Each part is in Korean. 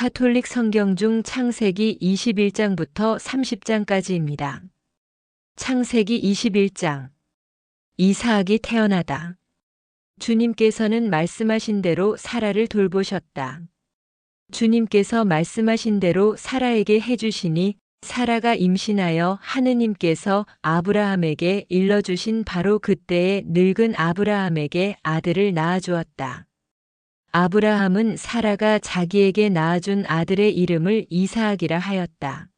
가톨릭 성경 중 창세기 21장부터 30장까지입니다. 창세기 21장. 이사학이 태어나다. 주님께서는 말씀하신 대로 사라를 돌보셨다. 주님께서 말씀하신 대로 사라에게 해주시니 사라가 임신하여 하느님께서 아브라함에게 일러주신 바로 그때에 늙은 아브라함에게 아들을 낳아주었다. 아브라함은 사라가 자기에게 낳아준 아들의 이름을 이사학이라 하였다.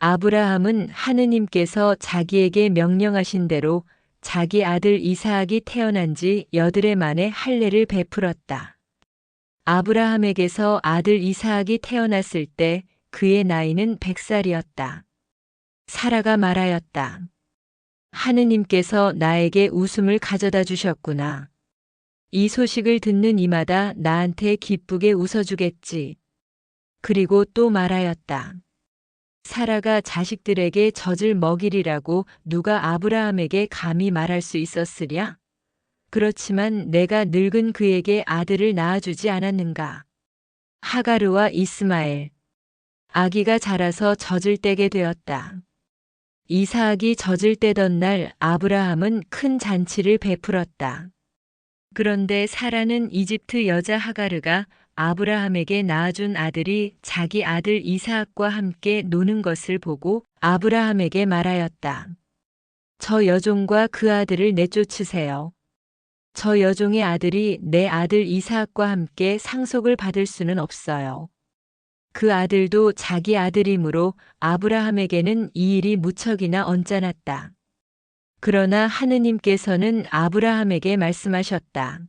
아브라함은 하느님께서 자기에게 명령하신 대로 자기 아들 이사학이 태어난 지 8해 만에 할례를 베풀었다. 아브라함에게서 아들 이사학이 태어났을 때 그의 나이는 100살이었다. 사라가 말하였다. 하느님께서 나에게 웃음을 가져다 주셨구나. 이 소식을 듣는 이마다 나한테 기쁘게 웃어주겠지. 그리고 또 말하였다. 사라가 자식들에게 젖을 먹이리라고 누가 아브라함에게 감히 말할 수 있었으랴? 그렇지만 내가 늙은 그에게 아들을 낳아주지 않았는가? 하가르와 이스마엘. 아기가 자라서 젖을 떼게 되었다. 이사학이 젖을 떼던 날 아브라함은 큰 잔치를 베풀었다. 그런데 사라는 이집트 여자 하가르가 아브라함에게 낳아준 아들이 자기 아들 이사학과 함께 노는 것을 보고 아브라함에게 말하였다. 저 여종과 그 아들을 내쫓으세요. 저 여종의 아들이 내 아들 이사학과 함께 상속을 받을 수는 없어요. 그 아들도 자기 아들이므로 아브라함에게는 이 일이 무척이나 언짢았다. 그러나 하느님께서는 아브라함에게 말씀하셨다.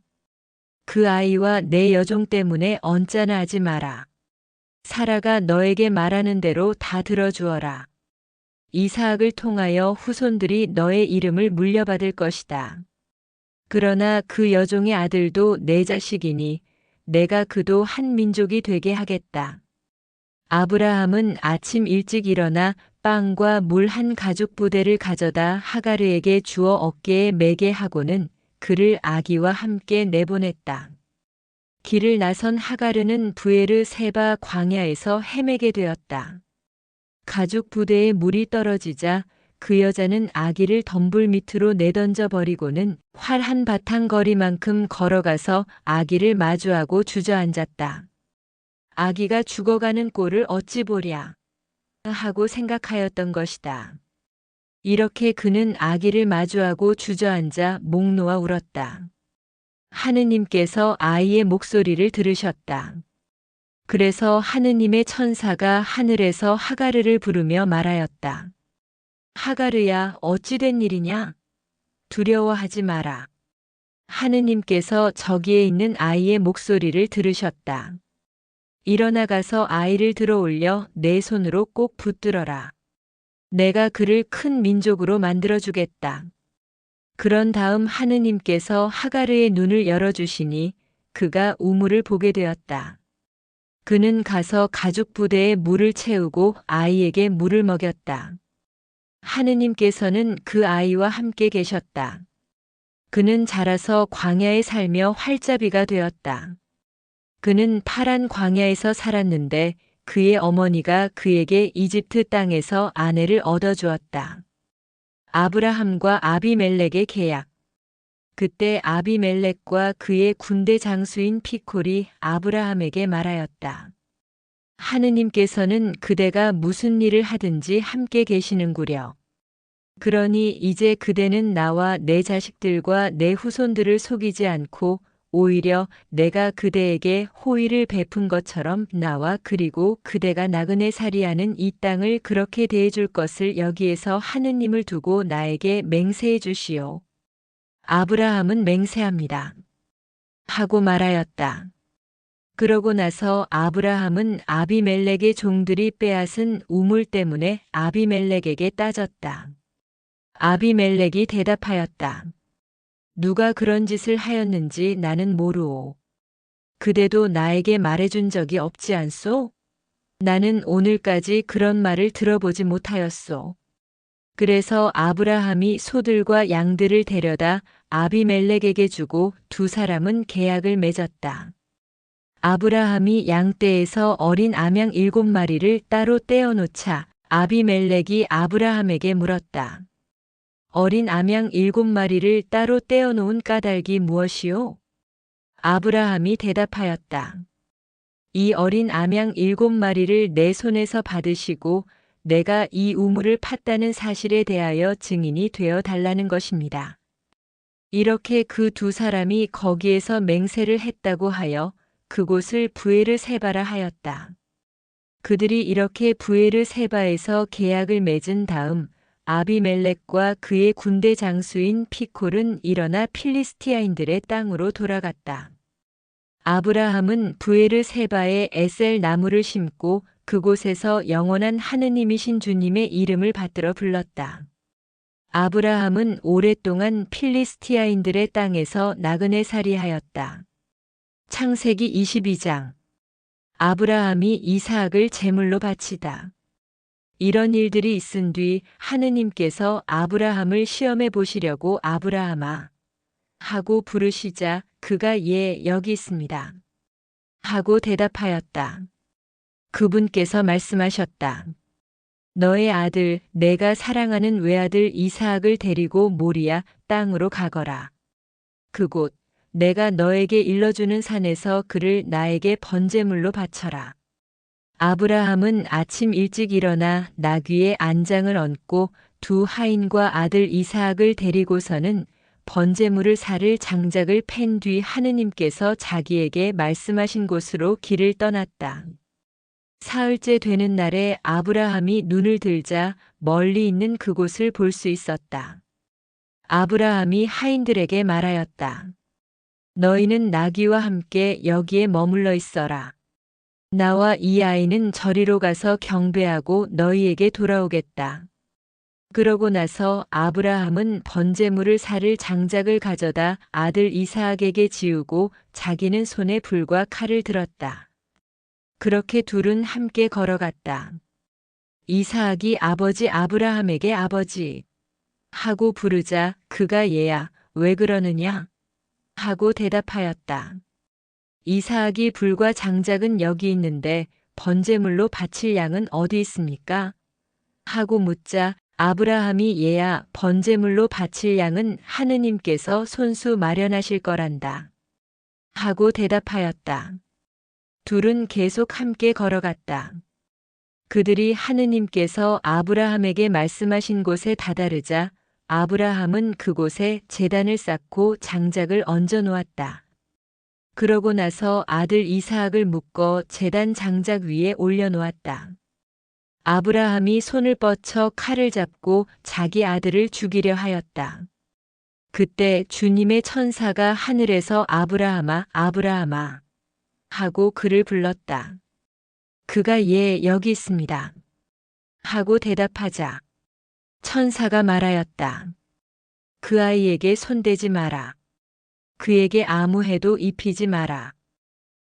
그 아이와 내 여종 때문에 언짢아하지 마라. 사라가 너에게 말하는 대로 다 들어주어라. 이사학을 통하여 후손들이 너의 이름을 물려받을 것이다. 그러나 그 여종의 아들도 내 자식이니 내가 그도 한 민족이 되게 하겠다. 아브라함은 아침 일찍 일어나 빵과 물 한 가죽 부대를 가져다 하가르에게 주어 어깨에 매게 하고는 그를 아기와 함께 내보냈다. 길을 나선 하가르는 부에르 세바 광야에서 헤매게 되었다. 가죽 부대에 물이 떨어지자 그 여자는 아기를 덤불 밑으로 내던져 버리고는 활 한 바탕 거리만큼 걸어가서 아기를 마주하고 주저앉았다. 아기가 죽어가는 꼴을 어찌 보랴 하고 생각하였던 것이다. 이렇게 그는 아기를 마주하고 주저앉아 목 놓아 울었다. 하느님께서 아이의 목소리를 들으셨다. 그래서 하느님의 천사가 하늘에서 하가르를 부르며 말하였다. 하가르야, 어찌 된 일이냐? 두려워하지 마라. 하느님께서 저기에 있는 아이의 목소리를 들으셨다. 일어나가서 아이를 들어 올려 내 손으로 꼭 붙들어라. 내가 그를 큰 민족으로 만들어주겠다. 그런 다음 하느님께서 하가르의 눈을 열어주시니 그가 우물을 보게 되었다. 그는 가서 가죽 부대에 물을 채우고 아이에게 물을 먹였다. 하느님께서는 그 아이와 함께 계셨다. 그는 자라서 광야에 살며 활자비가 되었다. 그는 파란 광야에서 살았는데 그의 어머니가 그에게 이집트 땅에서 아내를 얻어주었다. 아브라함과 아비멜렉의 계약. 그때 아비멜렉과 그의 군대 장수인 피콜이 아브라함에게 말하였다. 하느님께서는 그대가 무슨 일을 하든지 함께 계시는구려. 그러니 이제 그대는 나와 내 자식들과 내 후손들을 속이지 않고 오히려 내가 그대에게 호의를 베푼 것처럼 나와 그리고 그대가 나그네 살이하는 이 땅을 그렇게 대해줄 것을 여기에서 하느님을 두고 나에게 맹세해 주시오. 아브라함은 맹세합니다. 하고 말하였다. 그러고 나서 아브라함은 아비멜렉의 종들이 빼앗은 우물 때문에 아비멜렉에게 따졌다. 아비멜렉이 대답하였다. 누가 그런 짓을 하였는지 나는 모르오. 그대도 나에게 말해준 적이 없지 않소? 나는 오늘까지 그런 말을 들어보지 못하였소. 그래서 아브라함이 소들과 양들을 데려다 아비멜렉에게 주고 두 사람은 계약을 맺었다. 아브라함이 양떼에서 어린 암양 7마리를 따로 떼어놓자 아비멜렉이 아브라함에게 물었다. 어린 암양 7마리를 따로 떼어놓은 까닭이 무엇이오? 아브라함이 대답하였다. 이 어린 암양 7마리를 내 손에서 받으시고 내가 이 우물을 팠다는 사실에 대하여 증인이 되어 달라는 것입니다. 이렇게 그 두 사람이 거기에서 맹세를 했다고 하여 그곳을 부에르세바라 하였다. 그들이 이렇게 부에르세바에서 계약을 맺은 다음 아비멜렉과 그의 군대 장수인 피콜은 일어나 필리스티아인들의 땅으로 돌아갔다. 아브라함은 부에르세바에 에셀 나무를 심고 그곳에서 영원한 하느님이신 주님의 이름을 받들어 불렀다. 아브라함은 오랫동안 필리스티아인들의 땅에서 나그네 살이하였다. 창세기 22장. 아브라함이 이삭을 제물로 바치다. 이런 일들이 있은 뒤 하느님께서 아브라함을 시험해 보시려고 아브라함아 하고 부르시자 그가 예 여기 있습니다 하고 대답하였다. 그분께서 말씀하셨다. 너의 아들 내가 사랑하는 외아들 이삭을 데리고 모리아 땅으로 가거라. 그곳 내가 너에게 일러주는 산에서 그를 나에게 번제물로 바쳐라. 아브라함은 아침 일찍 일어나 나귀의 안장을 얹고 두 하인과 아들 이삭을 데리고서는 번제물을 살 장작을 팬 뒤 하느님께서 자기에게 말씀하신 곳으로 길을 떠났다. 사흘째 되는 날에 아브라함이 눈을 들자 멀리 있는 그곳을 볼 수 있었다. 아브라함이 하인들에게 말하였다. 너희는 나귀와 함께 여기에 머물러 있어라. 나와 이 아이는 저리로 가서 경배하고 너희에게 돌아오겠다. 그러고 나서 아브라함은 번제물을 살 장작을 가져다 아들 이삭에게 지우고 자기는 손에 불과 칼을 들었다. 그렇게 둘은 함께 걸어갔다. 이삭이 아버지 아브라함에게 아버지 하고 부르자 그가 얘야 왜 그러느냐 하고 대답하였다. 이삭이 불과 장작은 여기 있는데 번제물로 바칠 양은 어디 있습니까? 하고 묻자 아브라함이 얘야 번제물로 바칠 양은 하느님께서 손수 마련하실 거란다. 하고 대답하였다. 둘은 계속 함께 걸어갔다. 그들이 하느님께서 아브라함에게 말씀하신 곳에 다다르자 아브라함은 그곳에 제단을 쌓고 장작을 얹어 놓았다. 그러고 나서 아들 이삭을 묶어 제단 장작 위에 올려놓았다. 아브라함이 손을 뻗쳐 칼을 잡고 자기 아들을 죽이려 하였다. 그때 주님의 천사가 하늘에서 아브라함아 아브라함아 하고 그를 불렀다. 그가 예 여기 있습니다 하고 대답하자 천사가 말하였다. 그 아이에게 손대지 마라. 그에게 아무 해도 입히지 마라.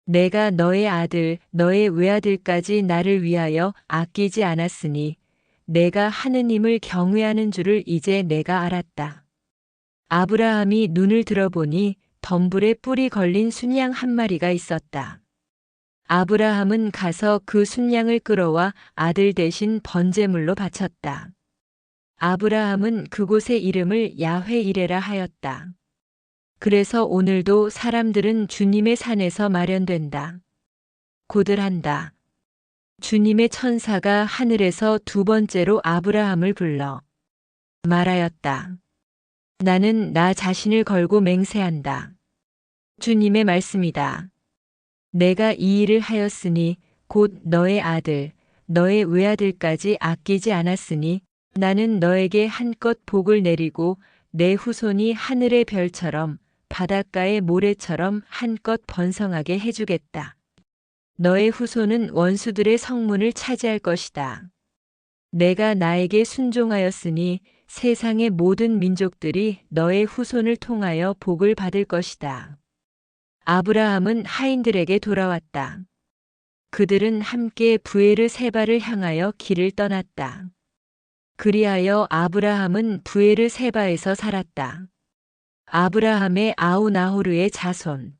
내가 너의 아들, 너의 외아들까지 나를 위하여 아끼지 않았으니 내가 하느님을 경외하는 줄을 이제 내가 알았다. 아브라함이 눈을 들어보니 덤불에 뿔이 걸린 순양 한 마리가 있었다. 아브라함은 가서 그 순양을 끌어와 아들 대신 번제물로 바쳤다. 아브라함은 그곳의 이름을 야훼 이레라 하였다. 그래서 오늘도 사람들은 주님의 산에서 마련된다. 고들한다. 주님의 천사가 하늘에서 두 번째로 아브라함을 불러 말하였다. 나는 나 자신을 걸고 맹세한다. 주님의 말씀이다. 내가 이 일을 하였으니 곧 너의 아들, 너의 외아들까지 아끼지 않았으니 나는 너에게 한껏 복을 내리고 내 후손이 하늘의 별처럼 바닷가의 모래처럼 한껏 번성하게 해주겠다. 너의 후손은 원수들의 성문을 차지할 것이다. 내가 나에게 순종하였으니 세상의 모든 민족들이 너의 후손을 통하여 복을 받을 것이다. 아브라함은 하인들에게 돌아왔다. 그들은 함께 부에르세바를 향하여 길을 떠났다. 그리하여 아브라함은 부에르세바에서 살았다. 아브라함의 아우나호르의 자손.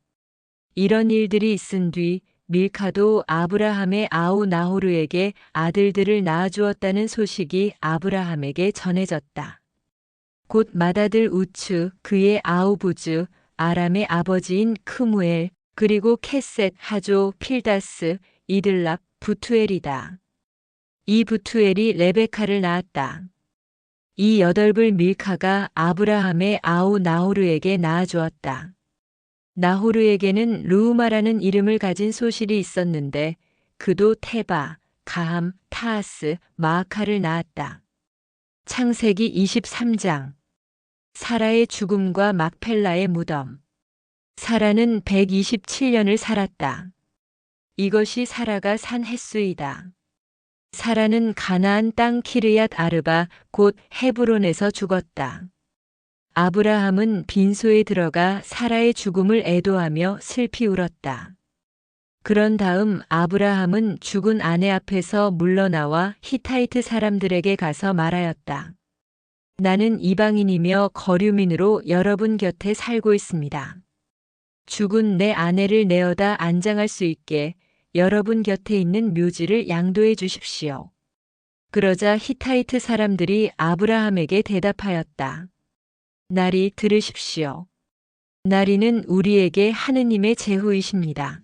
이런 일들이 있은 뒤 밀카도 아브라함의 아우 나호르에게 아들들을 낳아주었다는 소식이 아브라함에게 전해졌다. 곧 맏아들 우츠, 그의 아우 부즈, 아람의 아버지인 크무엘, 그리고 켓셋, 하조, 필다스, 이들랍, 부투엘이다. 이 부투엘이 레베카를 낳았다. 이 여덟불 밀카가 아브라함의 아우 나호르에게 낳아주었다. 나호르에게는 르우마라는 이름을 가진 소실이 있었는데 그도 테바, 가함, 타하스, 마아카를 낳았다. 창세기 23장. 사라의 죽음과 막펠라의 무덤. 사라는 127년을 살았다. 이것이 사라가 산 횟수이다. 사라는 가나안 땅 키르얏 아르바 곧 헤브론에서 죽었다. 아브라함은 빈소에 들어가 사라의 죽음을 애도하며 슬피 울었다. 그런 다음 아브라함은 죽은 아내 앞에서 물러나와 히타이트 사람들에게 가서 말하였다. 나는 이방인이며 거류민으로 여러분 곁에 살고 있습니다. 죽은 내 아내를 내어다 안장할 수 있게 여러분 곁에 있는 묘지를 양도해 주십시오. 그러자 히타이트 사람들이 아브라함에게 대답하였다. 나리 들으십시오. 나리는 우리에게 하느님의 제후이십니다.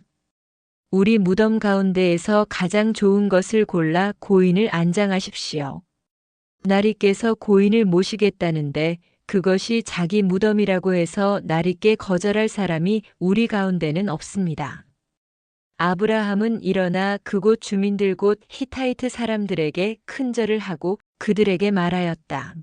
우리 무덤 가운데에서 가장 좋은 것을 골라 고인을 안장하십시오. 나리께서 고인을 모시겠다는데 그것이 자기 무덤이라고 해서 나리께 거절할 사람이 우리 가운데는 없습니다. 아브라함은 일어나 그곳 주민들 곧 히타이트 사람들에게 큰절을 하고 그들에게 말하였다.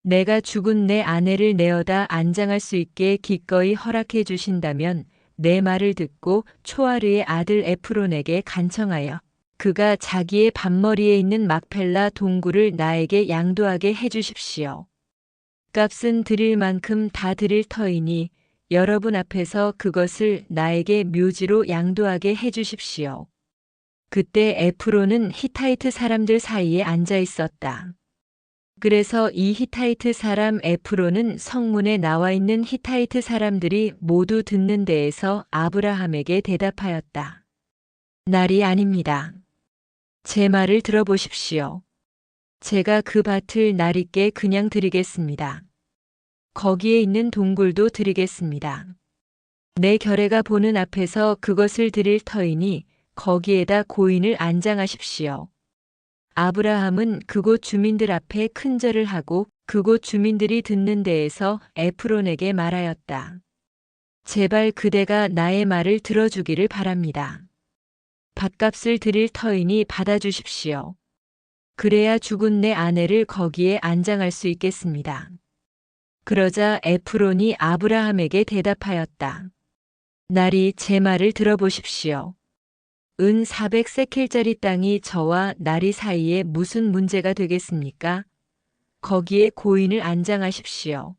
내가 죽은 내 아내를 내어다 안장할 수 있게 기꺼이 허락해 주신다면 내 말을 듣고 초아르의 아들 에프론에게 간청하여 그가 자기의 밭머리에 있는 막펠라 동굴을 나에게 양도하게 해 주십시오. 값은 드릴 만큼 다 드릴 터이니 여러분 앞에서 그것을 나에게 묘지로 양도하게 해 주십시오. 그때 에프론은 히타이트 사람들 사이에 앉아 있었다. 그래서 이 히타이트 사람 에프론은 성문에 나와 있는 히타이트 사람들이 모두 듣는 데에서 아브라함에게 대답하였다. 날이 아닙니다. 제 말을 들어보십시오. 제가 그 밭을 나리께 그냥 드리겠습니다. 거기에 있는 동굴도 드리겠습니다. 내 결례가 보는 앞에서 그것을 드릴 터이니 거기에다 고인을 안장하십시오. 아브라함은 그곳 주민들 앞에 큰절을 하고 그곳 주민들이 듣는 데에서 에프론에게 말하였다. 제발 그대가 나의 말을 들어주기를 바랍니다. 밭값을 드릴 터이니 받아주십시오. 그래야 죽은 내 아내를 거기에 안장할 수 있겠습니다. 그러자 에프론이 아브라함에게 대답하였다. 나리 제 말을 들어보십시오. 은 400세켈짜리 땅이 저와 나리 사이에 무슨 문제가 되겠습니까? 거기에 고인을 안장하십시오.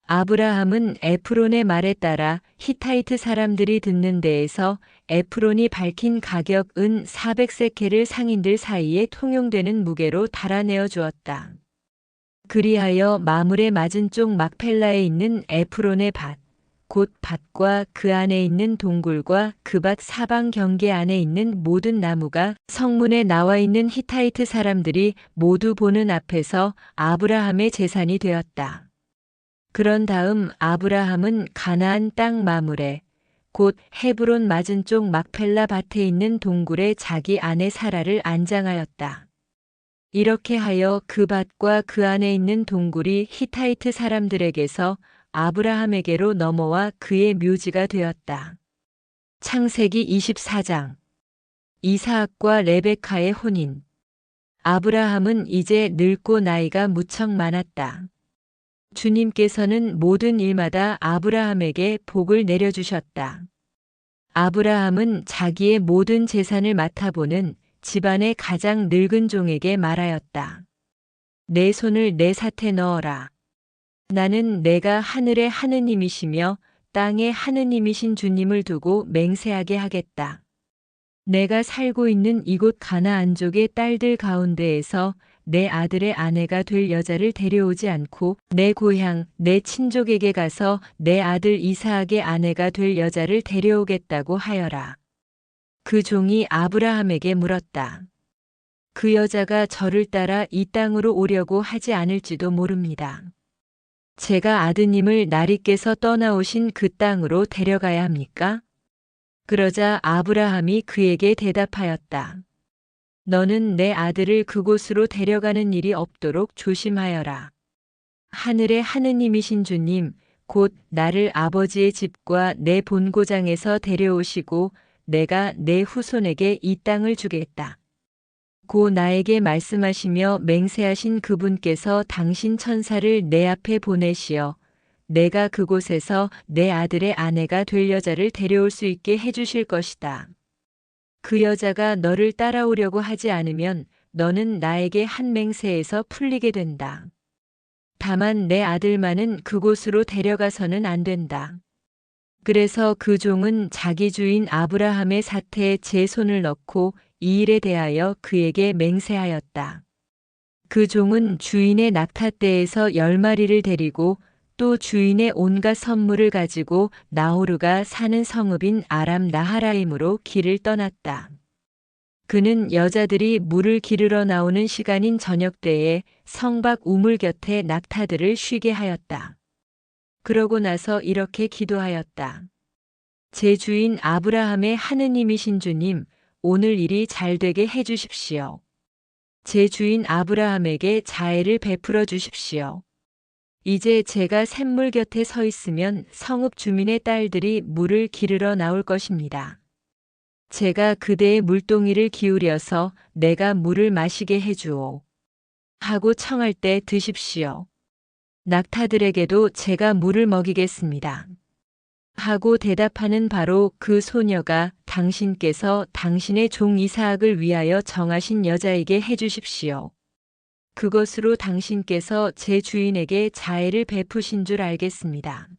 아브라함은 에프론의 말에 따라 히타이트 사람들이 듣는 데에서 에프론이 밝힌 가격 은 400세켈을 상인들 사이에 통용되는 무게로 달아내어 주었다. 그리하여 마물의 맞은쪽 막펠라에 있는 에프론의 밭, 곧 밭과 그 안에 있는 동굴과 그 밭 사방 경계 안에 있는 모든 나무가 성문에 나와 있는 히타이트 사람들이 모두 보는 앞에서 아브라함의 재산이 되었다. 그런 다음 아브라함은 가나안 땅 마물에 곧 헤브론 맞은쪽 막펠라 밭에 있는 동굴에 자기 아내 사라를 안장하였다. 이렇게 하여 그 밭과 그 안에 있는 동굴이 히타이트 사람들에게서 아브라함에게로 넘어와 그의 묘지가 되었다. 창세기 24장. 이사학과 레베카의 혼인. 아브라함은 이제 늙고 나이가 무척 많았다. 주님께서는 모든 일마다 아브라함에게 복을 내려주셨다. 아브라함은 자기의 모든 재산을 맡아보는 집안의 가장 늙은 종에게 말하였다. 내 손을 내 삿에 넣어라. 나는 내가 하늘의 하느님이시며 땅의 하느님이신 주님을 두고 맹세하게 하겠다. 내가 살고 있는 이곳 가나안족의 딸들 가운데에서 내 아들의 아내가 될 여자를 데려오지 않고 내 고향, 내 친족에게 가서 내 아들 이사학의 아내가 될 여자를 데려오겠다고 하여라. 그 종이 아브라함에게 물었다. 그 여자가 저를 따라 이 땅으로 오려고 하지 않을지도 모릅니다. 제가 아드님을 나리께서 떠나오신 그 땅으로 데려가야 합니까? 그러자 아브라함이 그에게 대답하였다. 너는 내 아들을 그곳으로 데려가는 일이 없도록 조심하여라. 하늘의 하느님이신 주님, 곧 나를 아버지의 집과 내 본고장에서 데려오시고 내가 내 후손에게 이 땅을 주겠다. 고 나에게 말씀하시며 맹세하신 그분께서 당신 천사를 내 앞에 보내시어 내가 그곳에서 내 아들의 아내가 될 여자를 데려올 수 있게 해주실 것이다. 그 여자가 너를 따라오려고 하지 않으면 너는 나에게 한 맹세에서 풀리게 된다. 다만 내 아들만은 그곳으로 데려가서는 안 된다. 그래서 그 종은 자기 주인 아브라함의 사태에 제 손을 넣고 이 일에 대하여 그에게 맹세하였다. 그 종은 주인의 낙타떼에서 10마리를 데리고 또 주인의 온갖 선물을 가지고 나호르가 사는 성읍인 아람 나하라임으로 길을 떠났다. 그는 여자들이 물을 기르러 나오는 시간인 저녁 때에 성박 우물 곁에 낙타들을 쉬게 하였다. 그러고 나서 이렇게 기도하였다. 제 주인 아브라함의 하느님이신 주님, 오늘 일이 잘 되게 해 주십시오. 제 주인 아브라함에게 자애를 베풀어 주십시오. 이제 제가 샘물 곁에 서 있으면 성읍 주민의 딸들이 물을 기르러 나올 것입니다. 제가 그대의 물동이를 기울여서 내가 물을 마시게 해주오. 하고 청할 때 드십시오. 낙타들에게도 제가 물을 먹이겠습니다. 하고 대답하는 바로 그 소녀가 당신께서 당신의 종 이사학을 위하여 정하신 여자에게 해주십시오. 그것으로 당신께서 제 주인에게 자애를 베푸신 줄 알겠습니다.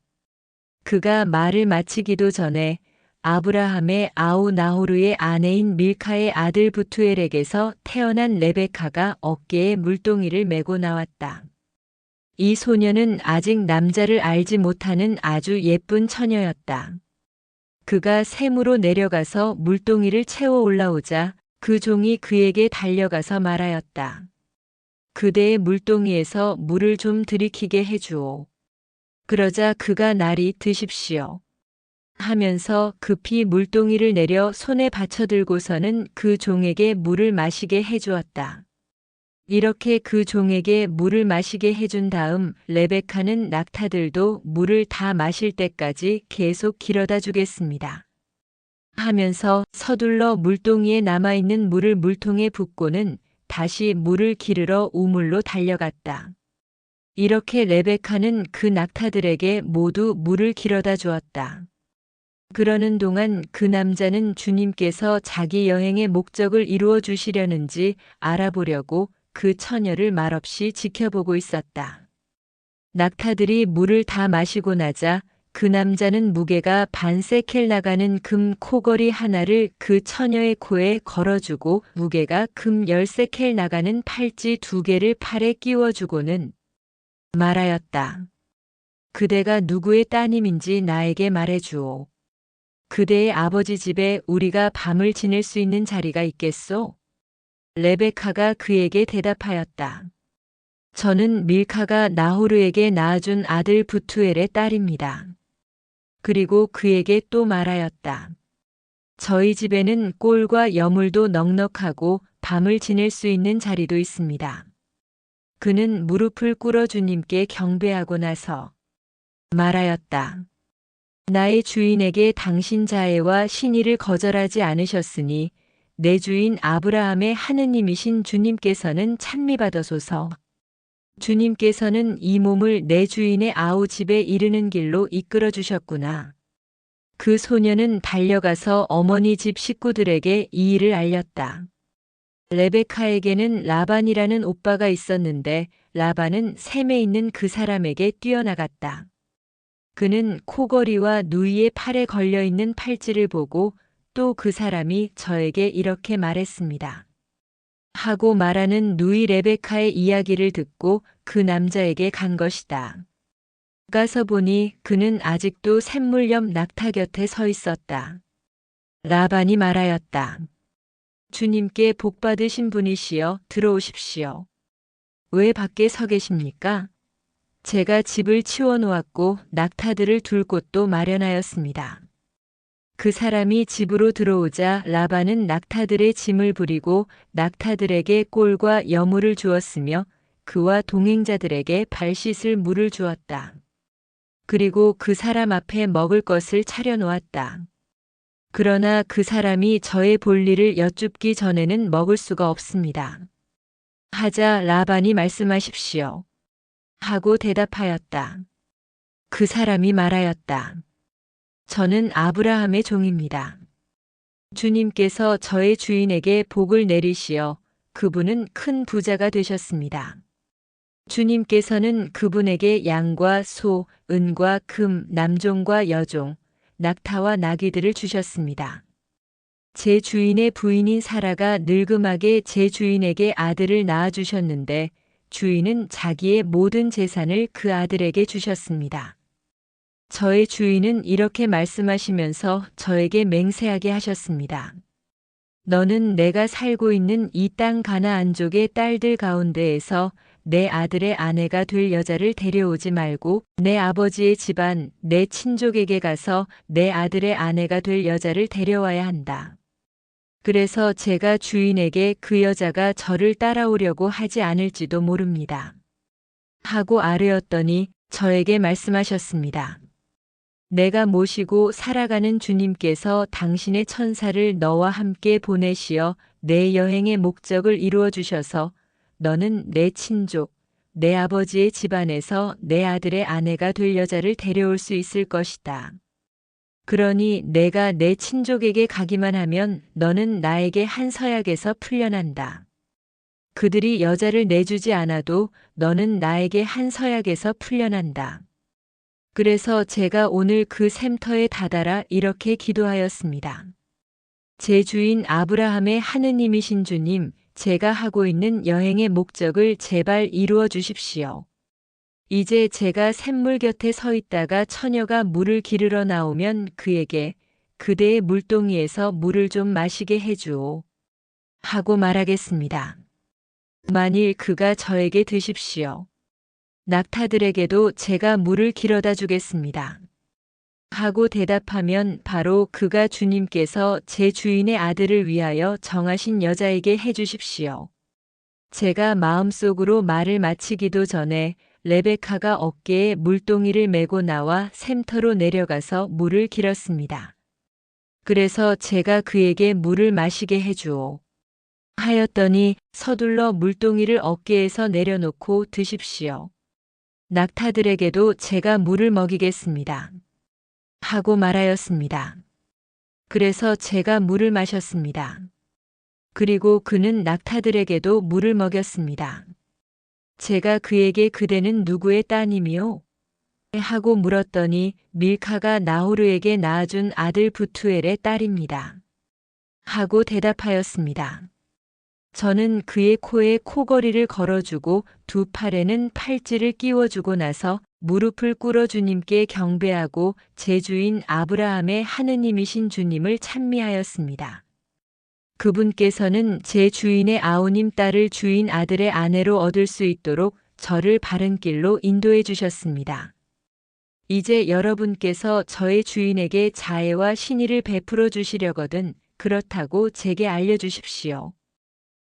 그가 말을 마치기도 전에 아브라함의 아우 나호르의 아내인 밀카의 아들 부투엘에게서 태어난 레베카가 어깨에 물동이를 메고 나왔다. 이 소녀는 아직 남자를 알지 못하는 아주 예쁜 처녀였다. 그가 샘으로 내려가서 물동이를 채워 올라오자 그 종이 그에게 달려가서 말하였다. 그대의 물동이에서 물을 좀 들이키게 해주오. 그러자 그가 나리 드십시오. 하면서 급히 물동이를 내려 손에 받쳐들고서는 그 종에게 물을 마시게 해주었다. 이렇게 그 종에게 물을 마시게 해준 다음 레베카는 낙타들도 물을 다 마실 때까지 계속 길어다 주겠습니다. 하면서 서둘러 물동이에 남아있는 물을 물통에 붓고는 다시 물을 기르러 우물로 달려갔다. 이렇게 레베카는 그 낙타들에게 모두 물을 길어다 주었다. 그러는 동안 그 남자는 주님께서 자기 여행의 목적을 이루어 주시려는지 알아보려고 그 처녀를 말없이 지켜보고 있었다. 낙타들이 물을 다 마시고 나자 그 남자는 무게가 반세켈 나가는 금 코걸이 하나를 그 처녀의 코에 걸어주고 무게가 금 10세켈 나가는 팔찌 2개를 팔에 끼워주고는 말하였다. 그대가 누구의 따님인지 나에게 말해주오. 그대의 아버지 집에 우리가 밤을 지낼 수 있는 자리가 있겠소? 레베카가 그에게 대답하였다. 저는 밀카가 나호르에게 낳아준 아들 부투엘의 딸입니다. 그리고 그에게 또 말하였다. 저희 집에는 꼴과 여물도 넉넉하고 밤을 지낼 수 있는 자리도 있습니다. 그는 무릎을 꿇어 주님께 경배하고 나서 말하였다. 나의 주인에게 당신 자애와 신의를 거절하지 않으셨으니 내 주인 아브라함의 하느님이신 주님께서는 찬미받으소서. 주님께서는 이 몸을 내 주인의 아우 집에 이르는 길로 이끌어 주셨구나. 그 소녀는 달려가서 어머니 집 식구들에게 이 일을 알렸다. 레베카에게는 라반이라는 오빠가 있었는데 라반은 셈에 있는 그 사람에게 뛰어나갔다. 그는 코걸이와 누이의 팔에 걸려있는 팔찌를 보고 또 그 사람이 저에게 이렇게 말했습니다. 하고 말하는 누이 레베카의 이야기를 듣고 그 남자에게 간 것이다. 가서 보니 그는 아직도 샘물 옆 낙타 곁에 서 있었다. 라반이 말하였다. 주님께 복받으신 분이시여 들어오십시오. 왜 밖에 서 계십니까? 제가 집을 치워놓았고 낙타들을 둘 곳도 마련하였습니다. 그 사람이 집으로 들어오자 라반은 낙타들의 짐을 부리고 낙타들에게 꼴과 여물을 주었으며 그와 동행자들에게 발 씻을 물을 주었다. 그리고 그 사람 앞에 먹을 것을 차려놓았다. 그러나 그 사람이 저의 볼일을 여쭙기 전에는 먹을 수가 없습니다. 하자 라반이 말씀하십시오. 하고 대답하였다. 그 사람이 말하였다. 저는 아브라함의 종입니다. 주님께서 저의 주인에게 복을 내리시어 그분은 큰 부자가 되셨습니다. 주님께서는 그분에게 양과 소, 은과 금, 남종과 여종, 낙타와 나귀들을 주셨습니다. 제 주인의 부인인 사라가 늙음하게 제 주인에게 아들을 낳아주셨는데 주인은 자기의 모든 재산을 그 아들에게 주셨습니다. 저의 주인은 이렇게 말씀하시면서 저에게 맹세하게 하셨습니다. 너는 내가 살고 있는 이 땅 가나안족의 딸들 가운데에서 내 아들의 아내가 될 여자를 데려오지 말고 내 아버지의 집안, 내 친족에게 가서 내 아들의 아내가 될 여자를 데려와야 한다. 그래서 제가 주인에게 그 여자가 저를 따라오려고 하지 않을지도 모릅니다. 하고 아뢰었더니 저에게 말씀하셨습니다. 내가 모시고 살아가는 주님께서 당신의 천사를 너와 함께 보내시어 내 여행의 목적을 이루어 주셔서 너는 내 친족, 내 아버지의 집안에서 내 아들의 아내가 될 여자를 데려올 수 있을 것이다. 그러니 내가 내 친족에게 가기만 하면 너는 나에게 한 서약에서 풀려난다. 그들이 여자를 내주지 않아도 너는 나에게 한 서약에서 풀려난다. 그래서 제가 오늘 그 샘터에 다다라 이렇게 기도하였습니다. 제 주인 아브라함의 하느님이신 주님, 제가 하고 있는 여행의 목적을 제발 이루어 주십시오. 이제 제가 샘물 곁에 서 있다가 처녀가 물을 기르러 나오면 그에게 그대의 물동이에서 물을 좀 마시게 해주오. 하고 말하겠습니다. 만일 그가 저에게 드십시오. 낙타들에게도 제가 물을 길어다 주겠습니다. 하고 대답하면 바로 그가 주님께서 제 주인의 아들을 위하여 정하신 여자에게 해주십시오. 제가 마음속으로 말을 마치기도 전에 레베카가 어깨에 물동이를 메고 나와 샘터로 내려가서 물을 길었습니다. 그래서 제가 그에게 물을 마시게 해주오. 하였더니 서둘러 물동이를 어깨에서 내려놓고 드십시오. 낙타들에게도 제가 물을 먹이겠습니다. 하고 말하였습니다. 그래서 제가 물을 마셨습니다. 그리고 그는 낙타들에게도 물을 먹였습니다. 제가 그에게 그대는 누구의 따님이요? 하고 물었더니 밀카가 나호르에게 낳아준 아들 부투엘의 딸입니다. 하고 대답하였습니다. 저는 그의 코에 코걸이를 걸어주고 두 팔에는 팔찌를 끼워주고 나서 무릎을 꿇어 주님께 경배하고 제 주인 아브라함의 하느님이신 주님을 찬미하였습니다. 그분께서는 제 주인의 아우님 딸을 주인 아들의 아내로 얻을 수 있도록 저를 바른 길로 인도해 주셨습니다. 이제 여러분께서 저의 주인에게 자애와 신의를 베풀어 주시려거든 그렇다고 제게 알려주십시오.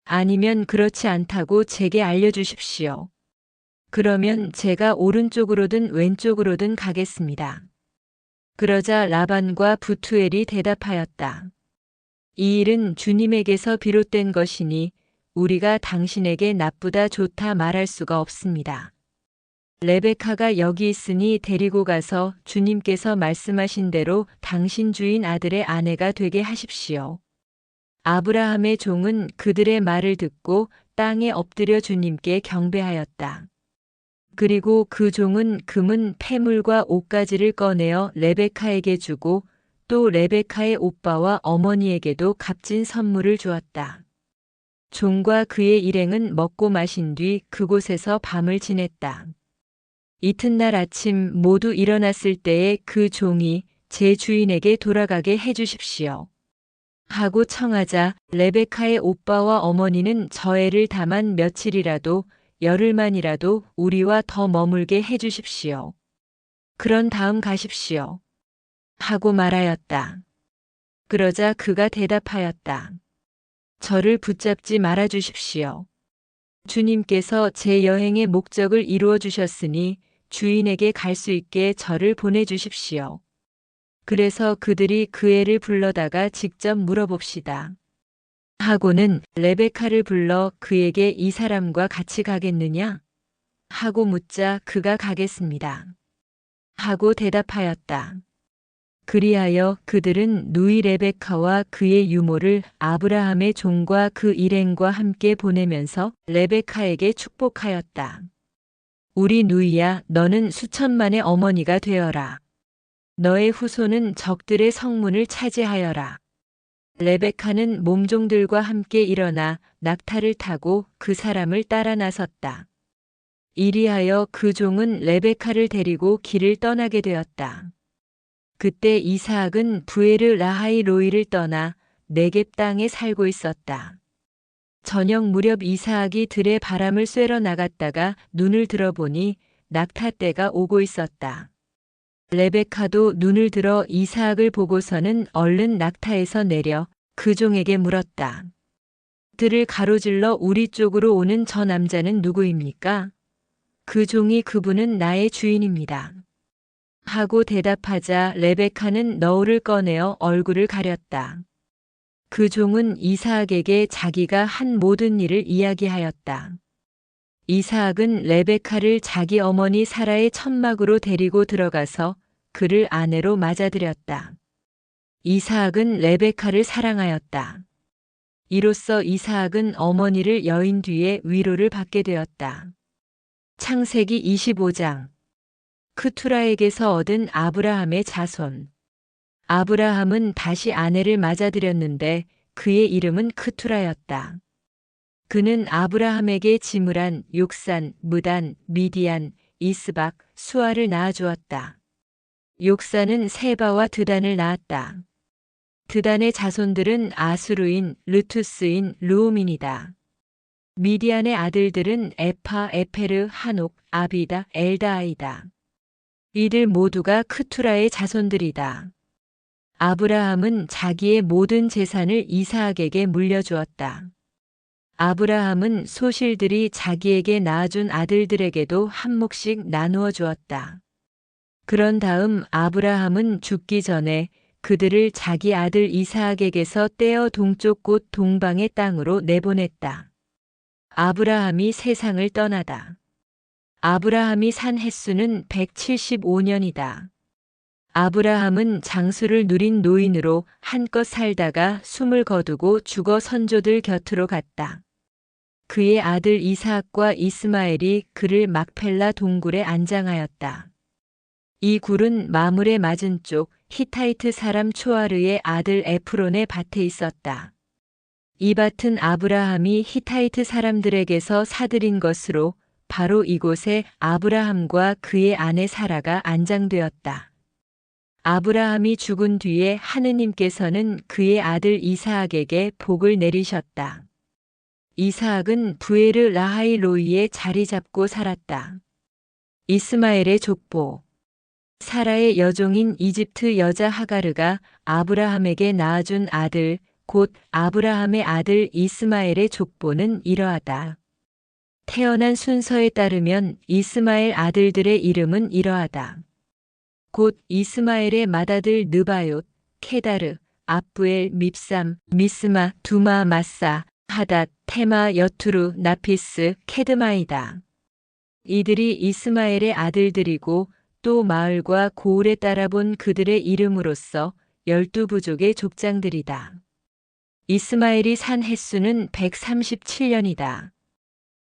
아니면 그렇지 않다고 제게 알려주십시오. 그러면 제가 오른쪽으로든 왼쪽으로든 가겠습니다. 그러자 라반과 부투엘이 대답하였다. 이 일은 주님에게서 비롯된 것이니 우리가 당신에게 나쁘다 좋다 말할 수가 없습니다. 레베카가 여기 있으니 데리고 가서 주님께서 말씀하신 대로 당신 주인 아들의 아내가 되게 하십시오. 아브라함의 종은 그들의 말을 듣고 땅에 엎드려 주님께 경배하였다. 그리고 그 종은 금은 패물과 옷가지를 꺼내어 레베카에게 주고 또 레베카의 오빠와 어머니에게도 값진 선물을 주었다. 종과 그의 일행은 먹고 마신 뒤 그곳에서 밤을 지냈다. 이튿날 아침 모두 일어났을 때에 그 종이 제 주인에게 돌아가게 해주십시오. 하고 청하자 레베카의 오빠와 어머니는 저애를 다만 며칠이라도 열흘만이라도 우리와 더 머물게 해주십시오. 그런 다음 가십시오. 하고 말하였다. 그러자 그가 대답하였다. 저를 붙잡지 말아 주십시오. 주님께서 제 여행의 목적을 이루어 주셨으니 주인에게 갈 수 있게 저를 보내주십시오. 그래서 그들이 그 애를 불러다가 직접 물어봅시다. 하고는 레베카를 불러 그에게 이 사람과 같이 가겠느냐? 하고 묻자 그가 가겠습니다. 하고 대답하였다. 그리하여 그들은 누이 레베카와 그의 유모를 아브라함의 종과 그 일행과 함께 보내면서 레베카에게 축복하였다. 우리 누이야, 너는 수천만의 어머니가 되어라. 너의 후손은 적들의 성문을 차지하여라. 레베카는 몸종들과 함께 일어나 낙타를 타고 그 사람을 따라 나섰다. 이리하여 그 종은 레베카를 데리고 길을 떠나게 되었다. 그때 이삭은 부에르 라하이 로이를 떠나 네겝 땅에 살고 있었다. 저녁 무렵 이삭이 들에 바람을 쐬러 나갔다가 눈을 들어보니 낙타 때가 오고 있었다. 레베카도 눈을 들어 이삭을 보고서는 얼른 낙타에서 내려 그 종에게 물었다. 들을 가로질러 우리 쪽으로 오는 저 남자는 누구입니까? 그 종이 그분은 나의 주인입니다. 하고 대답하자 레베카는 너울을 꺼내어 얼굴을 가렸다. 그 종은 이삭에게 자기가 한 모든 일을 이야기하였다. 이삭은 레베카를 자기 어머니 사라의 천막으로 데리고 들어가서 그를 아내로 맞아들였다. 이삭은 레베카를 사랑하였다. 이로써 이삭은 어머니를 여인 뒤에 위로를 받게 되었다. 창세기 25장. 크투라에게서 얻은 아브라함의 자손. 아브라함은 다시 아내를 맞아들였는데 그의 이름은 크투라였다. 그는 아브라함에게 지물한 욕산, 무단, 미디안, 이스박, 수아를 낳아주었다. 욕산은 세바와 드단을 낳았다. 드단의 자손들은 아수르인, 르투스인, 루오민이다. 미디안의 아들들은 에파, 에페르, 한옥, 아비다, 엘다아이다. 이들 모두가 크투라의 자손들이다. 아브라함은 자기의 모든 재산을 이삭에게 물려주었다. 아브라함은 소실들이 자기에게 낳아준 아들들에게도 한 몫씩 나누어 주었다. 그런 다음 아브라함은 죽기 전에 그들을 자기 아들 이삭에게서 떼어 동쪽 곳 동방의 땅으로 내보냈다. 아브라함이 세상을 떠나다. 아브라함이 산 횟수는 175년이다. 아브라함은 장수를 누린 노인으로 한껏 살다가 숨을 거두고 죽어 선조들 곁으로 갔다. 그의 아들 이삭과 이스마엘이 그를 막펠라 동굴에 안장하였다. 이 굴은 마물의 맞은쪽 히타이트 사람 초아르의 아들 에프론의 밭에 있었다. 이 밭은 아브라함이 히타이트 사람들에게서 사들인 것으로 바로 이곳에 아브라함과 그의 아내 사라가 안장되었다. 아브라함이 죽은 뒤에 하느님께서는 그의 아들 이삭에게 복을 내리셨다. 이삭은 부에르 라하이 로이에 자리 잡고 살았다. 이스마엘의 족보. 사라의 여종인 이집트 여자 하가르가 아브라함에게 낳아준 아들, 곧 아브라함의 아들 이스마엘의 족보는 이러하다. 태어난 순서에 따르면 이스마엘 아들들의 이름은 이러하다. 곧 이스마엘의 맏아들 느바옅, 케다르, 압부엘, 밉삼, 미스마, 두마, 마사, 하닷, 테마, 여투루, 나피스, 케드마이다. 이들이 이스마엘의 아들들이고 또 마을과 고울에 따라본 그들의 이름으로써 12부족의 족장들이다. 이스마엘이 산 횟수는 137년이다.